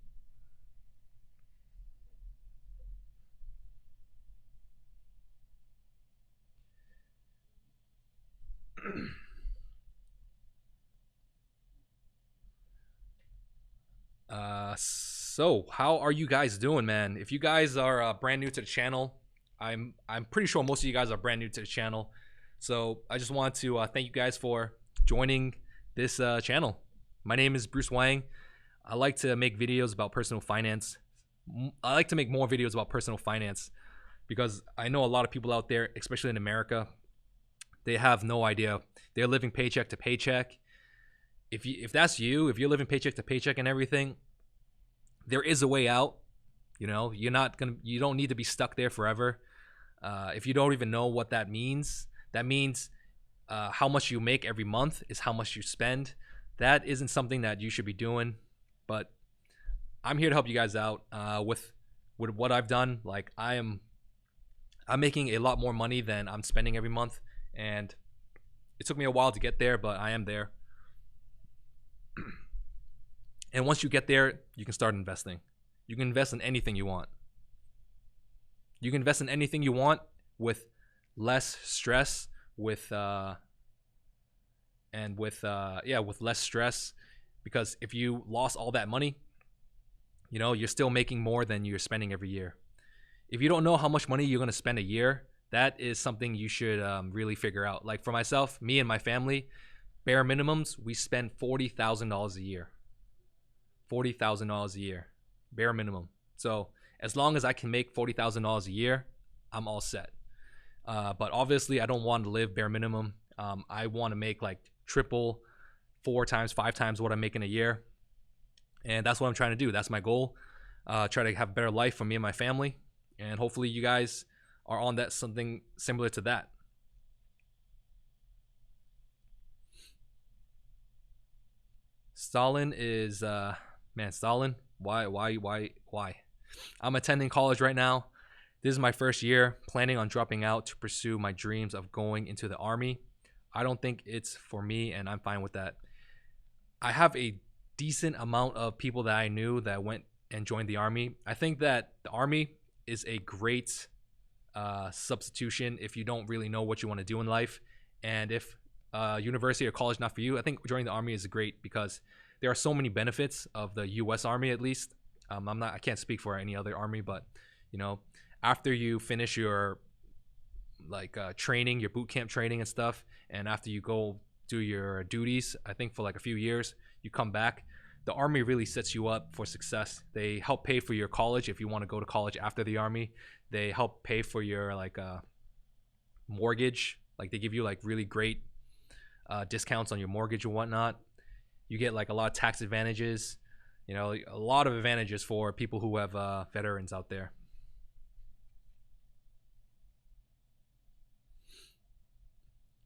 Speaker 1: So how are you guys doing, man? If you guys are brand new to the channel, I'm pretty sure most of you guys are brand new to the channel. So I just want to thank you guys for joining this channel. My name is Bruce Wang. I like to make videos about personal finance. I like to make more videos about personal finance because I know a lot of people out there, especially in America, they have no idea. They're living paycheck to paycheck. If that's you, if you're living paycheck to paycheck and everything, there is a way out. You know, you don't need to be stuck there forever. If you don't even know what that means how much you make every month is how much you spend. That isn't something that you should be doing, but I'm here to help you guys out with what I've done. Like, I'm making a lot more money than I'm spending every month, and it took me a while to get there, but I am there. And once you get there, you can start investing. You can invest in anything you want. You can invest in anything you want with less stress, with less stress, because if you lost all that money, you know, you're still making more than you're spending every year. If you don't know how much money you're going to spend a year, that is something you should really figure out. Like, for myself, me and my family, bare minimums, we spend $40,000 a year. $40,000 a year, bare minimum. So as long as I can make $40,000 a year, I'm all set. But obviously, I don't want to live bare minimum. I want to make like triple, 4 times, 5 times what I'm making a year, and that's what I'm trying to do. That's my goal. Try to have a better life for me and my family, and hopefully, you guys are on that something similar to that. Stalin is man, Stalin, why? I'm attending college right now. This is my first year, planning on dropping out to pursue my dreams of going into the Army. I don't think it's for me, and I'm fine with that. I have a decent amount of people that I knew that went and joined the Army. I think that the Army is a great substitution if you don't really know what you want to do in life. And if university or college not for you, I think joining the Army is great because there are so many benefits of the U.S. Army, at least. I can't speak for any other army, but you know, after you finish your training, your boot camp training and stuff, and after you go do your duties, I think for like a few years, you come back. The Army really sets you up for success. They help pay for your college if you want to go to college after the Army. They help pay for your mortgage. Like, they give you like really great discounts on your mortgage and whatnot. You get like a lot of tax advantages, you know, a lot of advantages for people who have veterans out there.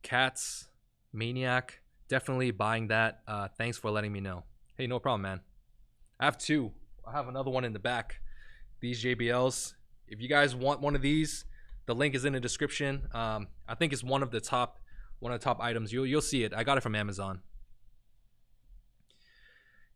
Speaker 1: Cats Maniac, definitely buying that. Thanks for letting me know. Hey, no problem, man. I have 2. I have another one in the back. These JBLs. If you guys want one of these, the link is in the description. I think it's one of the top one of the top items. You'll see it. I got it from Amazon.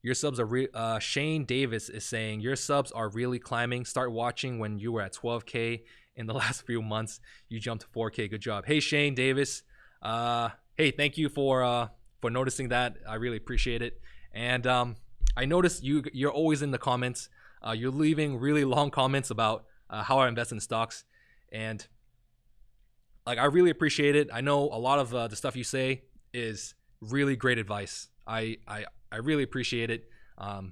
Speaker 1: Your subs are Shane Davis is saying your subs are really climbing. Start watching when you were at 12K in the last few months. You jumped to 4K. Good job. Hey Shane Davis. Hey, thank you for noticing that. I really appreciate it. And I noticed you're always in the comments. You're leaving really long comments about how I invest in stocks, and like I really appreciate it. I know a lot of the stuff you say is really great advice. I really appreciate it. For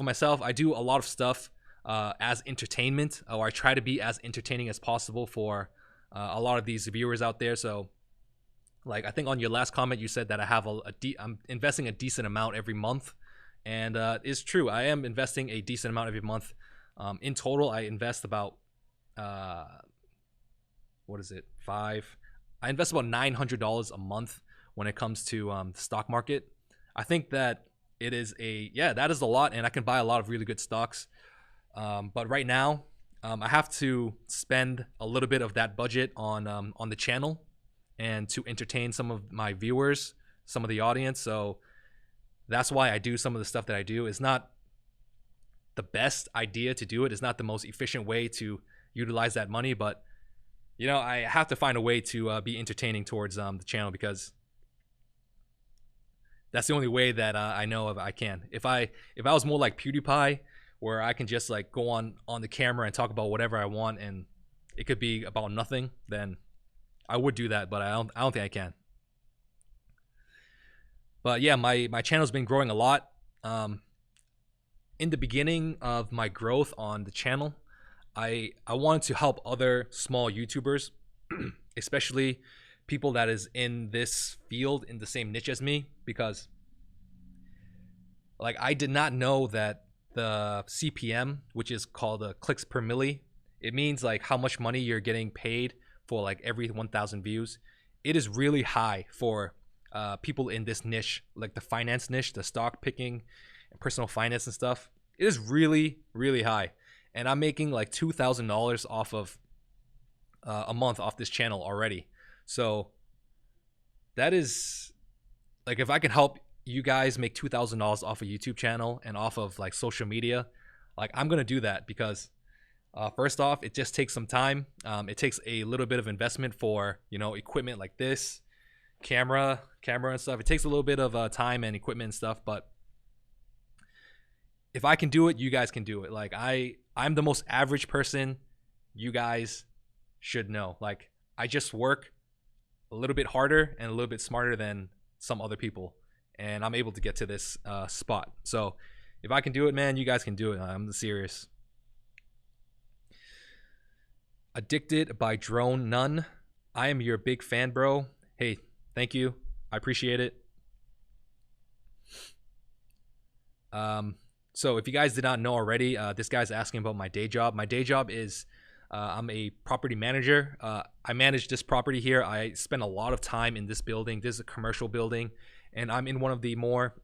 Speaker 1: myself, I do a lot of stuff as entertainment, or I try to be as entertaining as possible for a lot of these viewers out there. So, like I think on your last comment, you said that I have I'm investing a decent amount every month, and it's true. I am investing a decent amount every month. In total, I invest about what is it? I invest about $900 a month when it comes to the stock market. I think that it is that is a lot, and I can buy a lot of really good stocks. But right now, I have to spend a little bit of that budget on the channel and to entertain some of my viewers, some of the audience. So that's why I do some of the stuff that I do. It's not the best idea to do it. It's not the most efficient way to utilize that money, but you know, I have to find a way to be entertaining towards the channel, because that's the only way that I know of I can. If I was more like PewDiePie, where I can just like go on the camera and talk about whatever I want, and it could be about nothing, then I would do that. But I don't think I can. But yeah, my channel's been growing a lot. In the beginning of my growth on the channel, I wanted to help other small YouTubers, especially people that is in this field, in the same niche as me, because like I did not know that the CPM, which is called clicks per milli, it means like how much money you're getting paid for like every 1,000 views. It is really high for people in this niche, like the finance niche, the stock picking and personal finance and stuff. It is really, really high. And I'm making like $2,000 off of a month off this channel already. So that is like, if I can help you guys make $2,000 off a YouTube channel and off of like social media, like I'm gonna do that, because first off, it just takes some time. It takes a little bit of investment for, you know, equipment like this, camera and stuff. It takes a little bit of time and equipment and stuff, but if I can do it, you guys can do it. Like I'm the most average person you guys should know. Like I just work a little bit harder and a little bit smarter than some other people, and I'm able to get to this spot. So if I can do it, man, you guys can do it. I'm serious. Addicted by Drone None. I am your big fan, bro. Hey, thank you. I appreciate it. So if you guys did not know already, this guy's asking about my day job. My day job is I'm a property manager. I manage this property here. I spend a lot of time in this building. This is a commercial building, and I'm in one of the more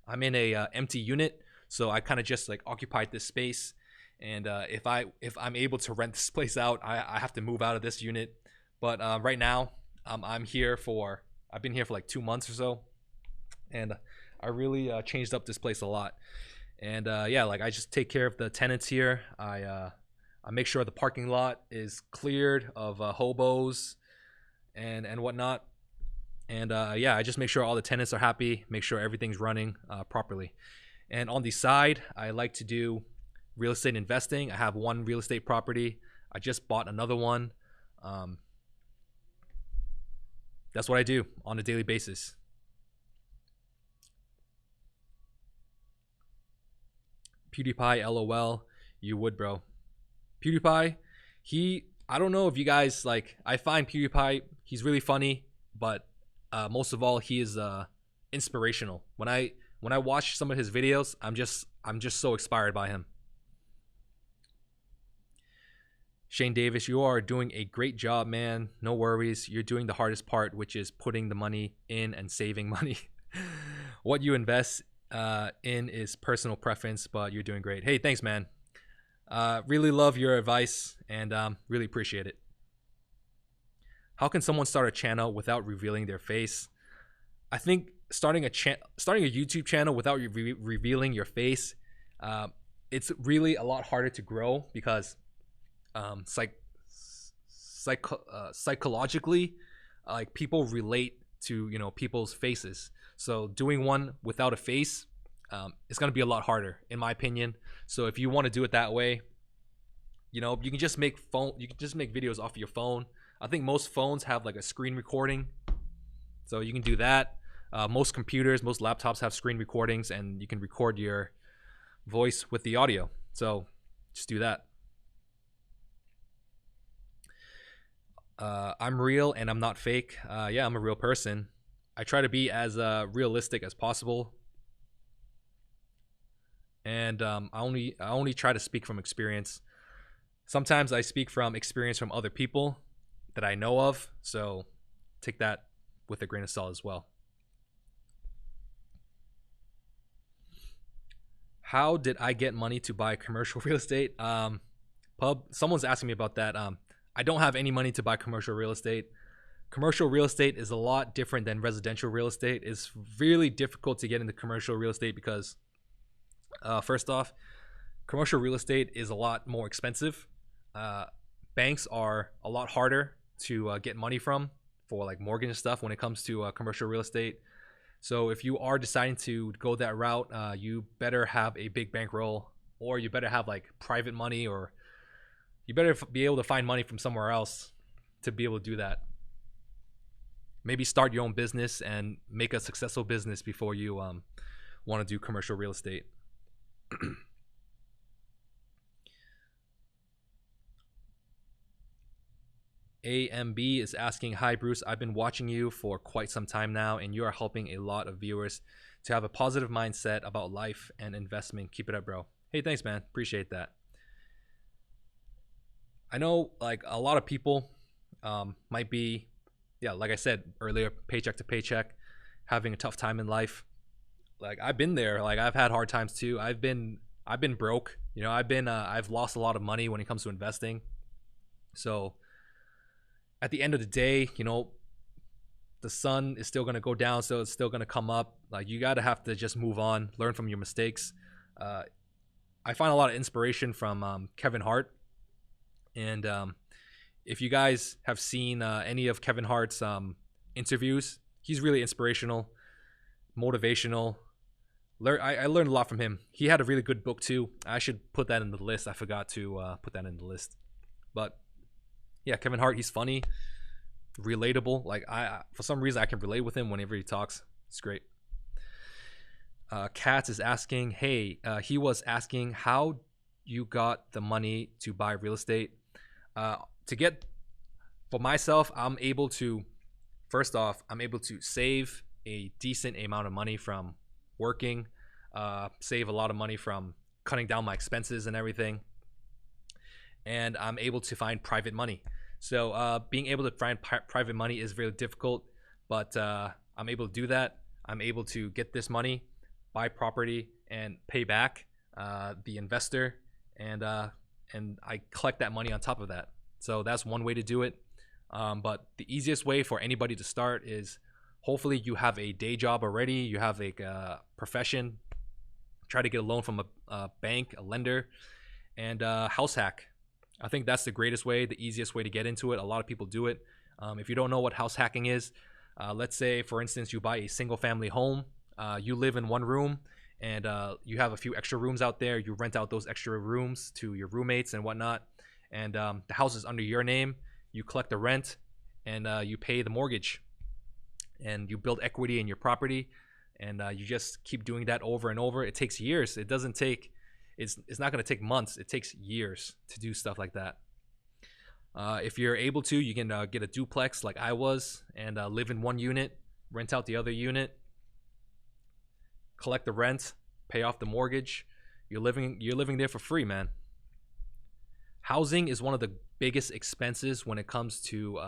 Speaker 1: I'm in a empty unit, so I kind of just like occupied this space. And if I'm able to rent this place out, I have to move out of this unit. But right now, I've been here for like 2 months or so, and I really changed up this place a lot. And yeah, like I just take care of the tenants here. I make sure the parking lot is cleared of hobos and whatnot. And yeah, I just make sure all the tenants are happy, make sure everything's running properly. And on the side, I like to do real estate investing. I have one real estate property. I just bought another one. That's what I do on a daily basis. PewDiePie, LOL. You would, bro. PewDiePie, I don't know if you guys like, I find PewDiePie, he's really funny, but most of all, he is inspirational. When I watch some of his videos, I'm just so inspired by him. Shane Davis, you are doing a great job, man. No worries. You're doing the hardest part, which is putting the money in and saving money. What you invest in is personal preference, but you're doing great. Hey, thanks, man. Really love your advice, and really appreciate it. How can someone start a channel without revealing their face? I think starting a YouTube channel without revealing your face, uh, it's really a lot harder to grow because psych psychologically, like people relate to people's faces. So doing one without a face, it's gonna be a lot harder, in my opinion. So if you want to do it that way, you can just make videos off of your phone. I think most phones have like a screen recording, so you can do that. Most computers, most laptops have screen recordings, and you can record your voice with the audio. So just do that. I'm real and I'm not fake. Yeah, I'm a real person. I try to be as realistic as possible, and I only try to speak from experience. Sometimes I speak from experience from other people that I know of, so take that with a grain of salt as well. How did I get money to buy commercial real estate? Someone's asking me about that. I don't have any money to buy commercial real estate. Commercial real estate is a lot different than residential real estate. It's really difficult to get into commercial real estate because, first off, commercial real estate is a lot more expensive. Banks are a lot harder to get money from for like mortgage and stuff when it comes to commercial real estate. So if you are deciding to go that route, you better have a big bankroll, or you better have like private money, or you better be able to find money from somewhere else to be able to do that. Maybe start your own business and make a successful business before you want to do commercial real estate. AMB is asking, hi Bruce, I've been watching you for quite some time now, and you are helping a lot of viewers to have a positive mindset about life and investment. Keep it up, bro. Hey, thanks, man. Appreciate that. I know like a lot of people might be, yeah, like I said earlier, paycheck to paycheck, having a tough time in life. Like I've been there. Like I've had hard times too. I've been broke. I've lost a lot of money when it comes to investing. So at the end of the day, the sun is still going to go down, so it's still going to come up. Like you got to have to just move on, learn from your mistakes. I find a lot of inspiration from Kevin Hart. And if you guys have seen any of Kevin Hart's interviews, he's really inspirational, motivational. I learned a lot from him. He had a really good book too. I should put that in the list. I forgot to put that in the list. But yeah, Kevin Hart, he's funny, relatable. Like I for some reason I can relate with him whenever he talks. It's great. Katz is asking, hey, he was asking how you got the money to buy real estate. For myself, first off, I'm able to save a decent amount of money from working, save a lot of money from cutting down my expenses and everything. And I'm able to find private money. So being able to find private money is really difficult, but I'm able to do that. I'm able to get this money, buy property, and pay back the investor, and I collect that money on top of that. So that's one way to do it. But the easiest way for anybody to start is hopefully you have a day job already, you have a profession, try to get a loan from a bank, a lender, and house hack. I think that's the greatest way, the easiest way to get into it. A lot of people do it. If you don't know what house hacking is, let's say, for instance, you buy a single family home. You live in one room, and you have a few extra rooms out there. You rent out those extra rooms to your roommates and whatnot. And the house is under your name. You collect the rent, and you pay the mortgage. And you build equity in your property. And you just keep doing that over and over. It takes years. It doesn't take... It's not going to take months. It takes years to do stuff like that. If you're able to, you can get a duplex like I was and live in one unit, rent out the other unit, collect the rent, pay off the mortgage. You're living there for free, man. Housing is one of the biggest expenses when it comes to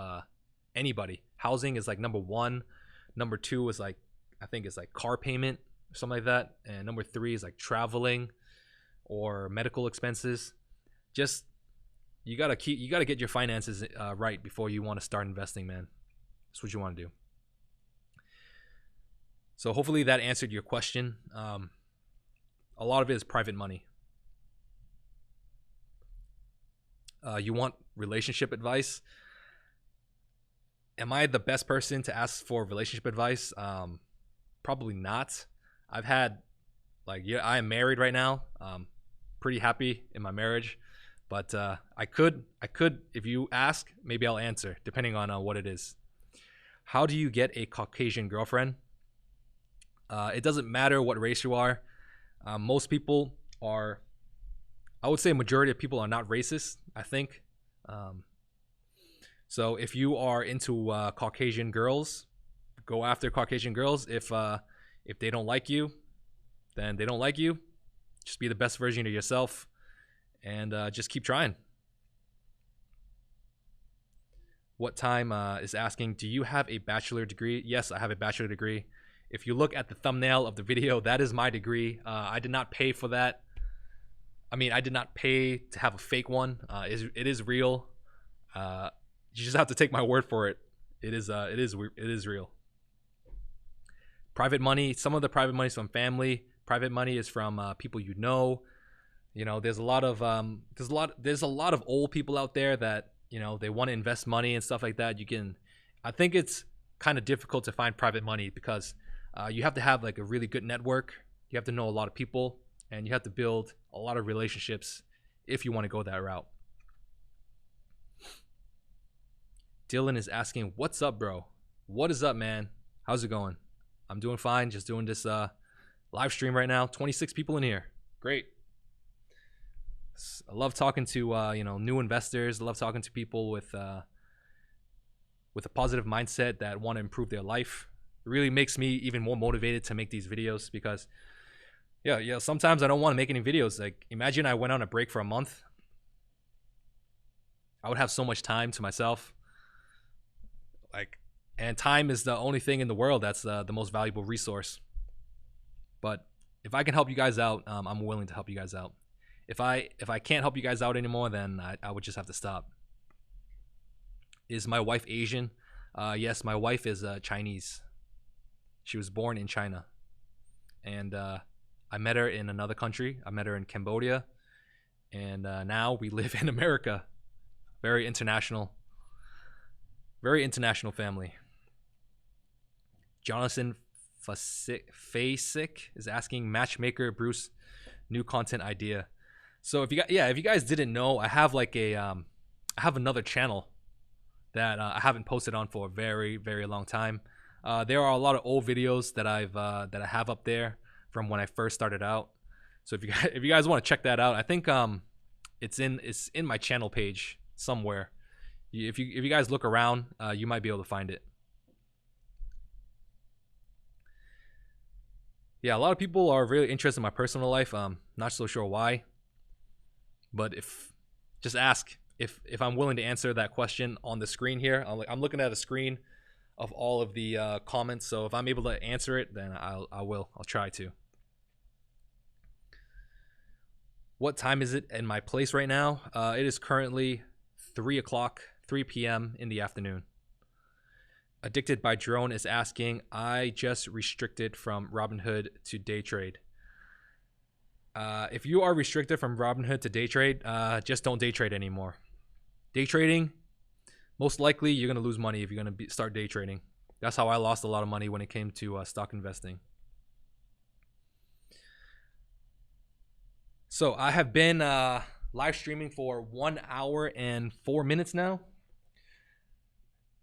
Speaker 1: anybody. Housing is like number one. Number two is like, I think it's like car payment or something like that. And number three is like traveling or medical expenses. Just you gotta get your finances right before you want to start investing, man. That's what you want to do. So hopefully that answered your question. A lot of it is private money. You want relationship advice? Am I the best person to ask for relationship advice? Probably not. I've had, I am married right now. Pretty happy in my marriage, but I could, if you ask, maybe I'll answer depending on what it is. How do you get a Caucasian girlfriend? It doesn't matter what race you are. Most people are, I would say a majority of people are not racist, I think. So if you are into Caucasian girls, go after Caucasian girls. If they don't like you, then they don't like you. Just be the best version of yourself, and just keep trying. What time is asking, do you have a bachelor degree? Yes, I have a bachelor degree. If you look at the thumbnail of the video, that is my degree. I did not pay for that. I mean, I did not pay to have a fake one. It is real. You just have to take my word for it. It is real. Private money. Some of the private money is from family. Private money is from people you know. You know, there's a lot of old people out there that, you know, they want to invest money and stuff like that. I think it's kind of difficult to find private money because you have to have like a really good network. You have to know a lot of people, and you have to build a lot of relationships if you want to go that route. Dylan is asking, what's up, bro? What is up, man? How's it going? I'm doing fine. Just doing this live stream right now. 26 people in here. Great. I love talking to new investors. I love talking to people with a positive mindset that want to improve their life. It really makes me even more motivated to make these videos because sometimes I don't want to make any videos. Like, imagine I went on a break for a month. I would have so much time to myself. And time is the only thing in the world that's the most valuable resource. But if I can help you guys out, I'm willing to help you guys out. If I can't help you guys out anymore, then I would just have to stop. Is my wife Asian? Yes, my wife is Chinese. She was born in China. And I met her in another country. I met her in Cambodia. And now we live in America. Very international family. Jonathan Fasik is asking, Matchmaker Bruce, new content idea. So if you guys didn't know, I have I have another channel that I haven't posted on for a very, very long time. There are a lot of old videos that I have up there from when I first started out. So if you guys want to check that out, I think it's in my channel page somewhere. If you guys look around, you might be able to find it. Yeah, a lot of people are really interested in my personal life. Not so sure why, but just ask if I'm willing to answer that question on the screen here. I'm looking at a screen of all of the comments, so if I'm able to answer it, then I'll try to. What time is it in my place right now? It is currently 3 p.m. in the afternoon. Addicted by Drone is asking, I just restricted from Robinhood to day trade. If you are restricted from Robinhood to day trade, just don't day trade anymore. Day trading, most likely you're going to lose money if you're going to start day trading. That's how I lost a lot of money when it came to stock investing. So I have been live streaming for 1 hour and 4 minutes now.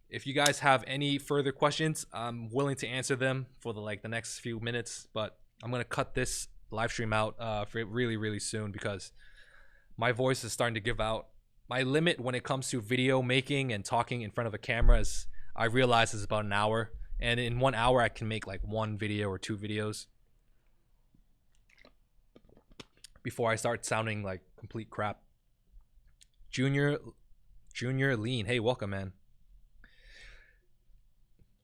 Speaker 1: If you guys have any further questions, I'm willing to answer them for the next few minutes, but I'm going to cut this live stream out for really, really soon because my voice is starting to give out. My limit when it comes to video making and talking in front of a camera is, I realize, is about an hour. And in 1 hour, I can make like 1 video or 2 videos before I start sounding like complete crap. Junior Lean, hey, welcome, man.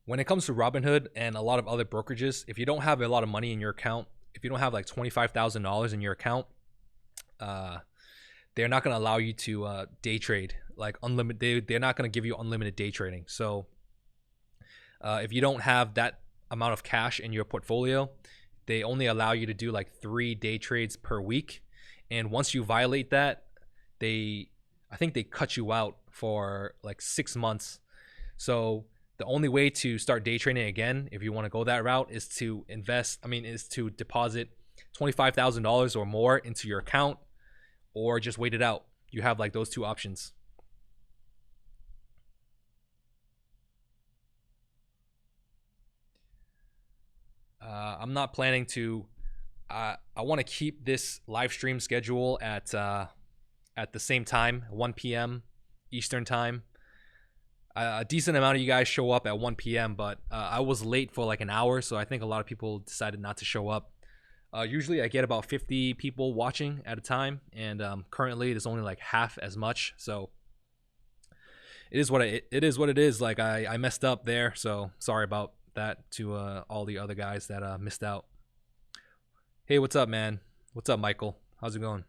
Speaker 1: When it comes to Robinhood and a lot of other brokerages, if you don't have a lot of money in your account, if you don't have like $25,000 in your account, they're not going to allow you to day trade like unlimited. They're not going to give you unlimited day trading. So if you don't have that amount of cash in your portfolio, they only allow you to do like 3 day trades per week. And once you violate that, I think they cut you out for like 6 months. So the only way to start day trading again, if you want to go that route, is to deposit $25,000 or more into your account, or just wait it out. You have like those 2 options. I'm not planning to. I want to keep this live stream schedule at the same time, 1 p.m. Eastern time. A decent amount of you guys show up at 1 p.m., but I was late for like an hour, so I think a lot of people decided not to show up. Usually I get about 50 people watching at a time, and currently there's only like half as much. So it is what it is. Like I messed up there, so sorry about that to all the other guys that missed out. Hey, what's up, man? What's up, Michael? How's it going?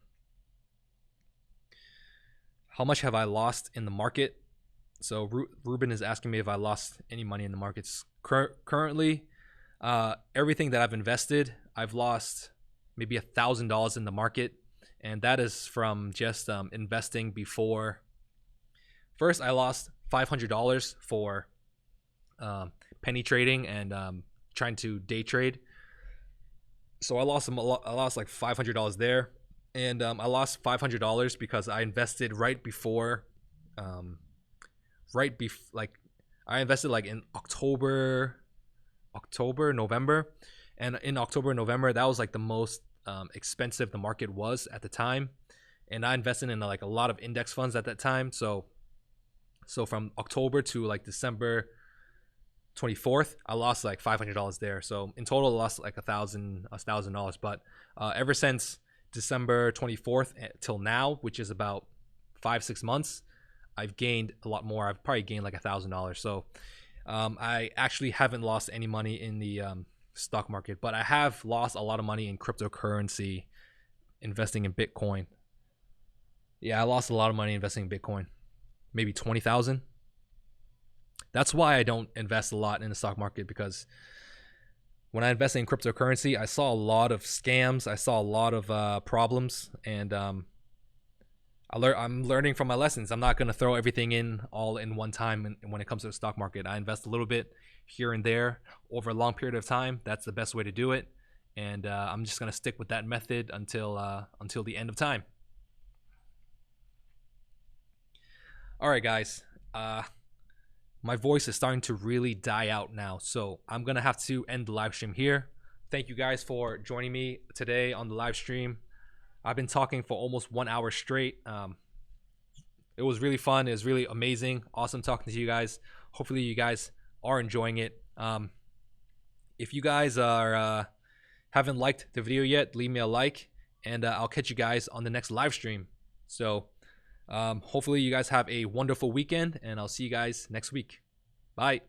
Speaker 1: How much have I lost in the market? So Ruben is asking me if I lost any money in the markets. Currently, everything that I've invested, I've lost maybe $1,000 in the market, and that is from just investing before. First, I lost $500 for penny trading and trying to day trade. So I lost like $500 there, and I lost $500 because I invested right before, I invested like in October, November, and in October, November, that was like the most expensive the market was at the time, and I invested in like a lot of index funds at that time. So from October to like December 24th, I lost like $500 there. So in total, I lost like $1,000. But ever since December 24th till now, which is about 5-6 months, I've gained a lot more. I've probably gained like $1,000. So I actually haven't lost any money in the stock market, but I have lost a lot of money in cryptocurrency, investing in Bitcoin. Yeah, I lost a lot of money investing in Bitcoin, maybe 20,000. That's why I don't invest a lot in the stock market, because when I invested in cryptocurrency, I saw a lot of scams. I saw a lot of problems, and I'm learning from my lessons. I'm not going to throw everything in all in one time when it comes to the stock market. I invest a little bit here and there over a long period of time. That's the best way to do it, and I'm just going to stick with that method until the end of time. All right, guys. My voice is starting to really die out now, so I'm gonna have to end the live stream here. Thank you guys for joining me today on the live stream. I've been talking for almost 1 hour straight. It was really fun. It was really amazing. Awesome talking to you guys. Hopefully you guys are enjoying it. If you guys are haven't liked the video yet, leave me a like, and I'll catch you guys on the next live stream. So hopefully you guys have a wonderful weekend, and I'll see you guys next week. Bye.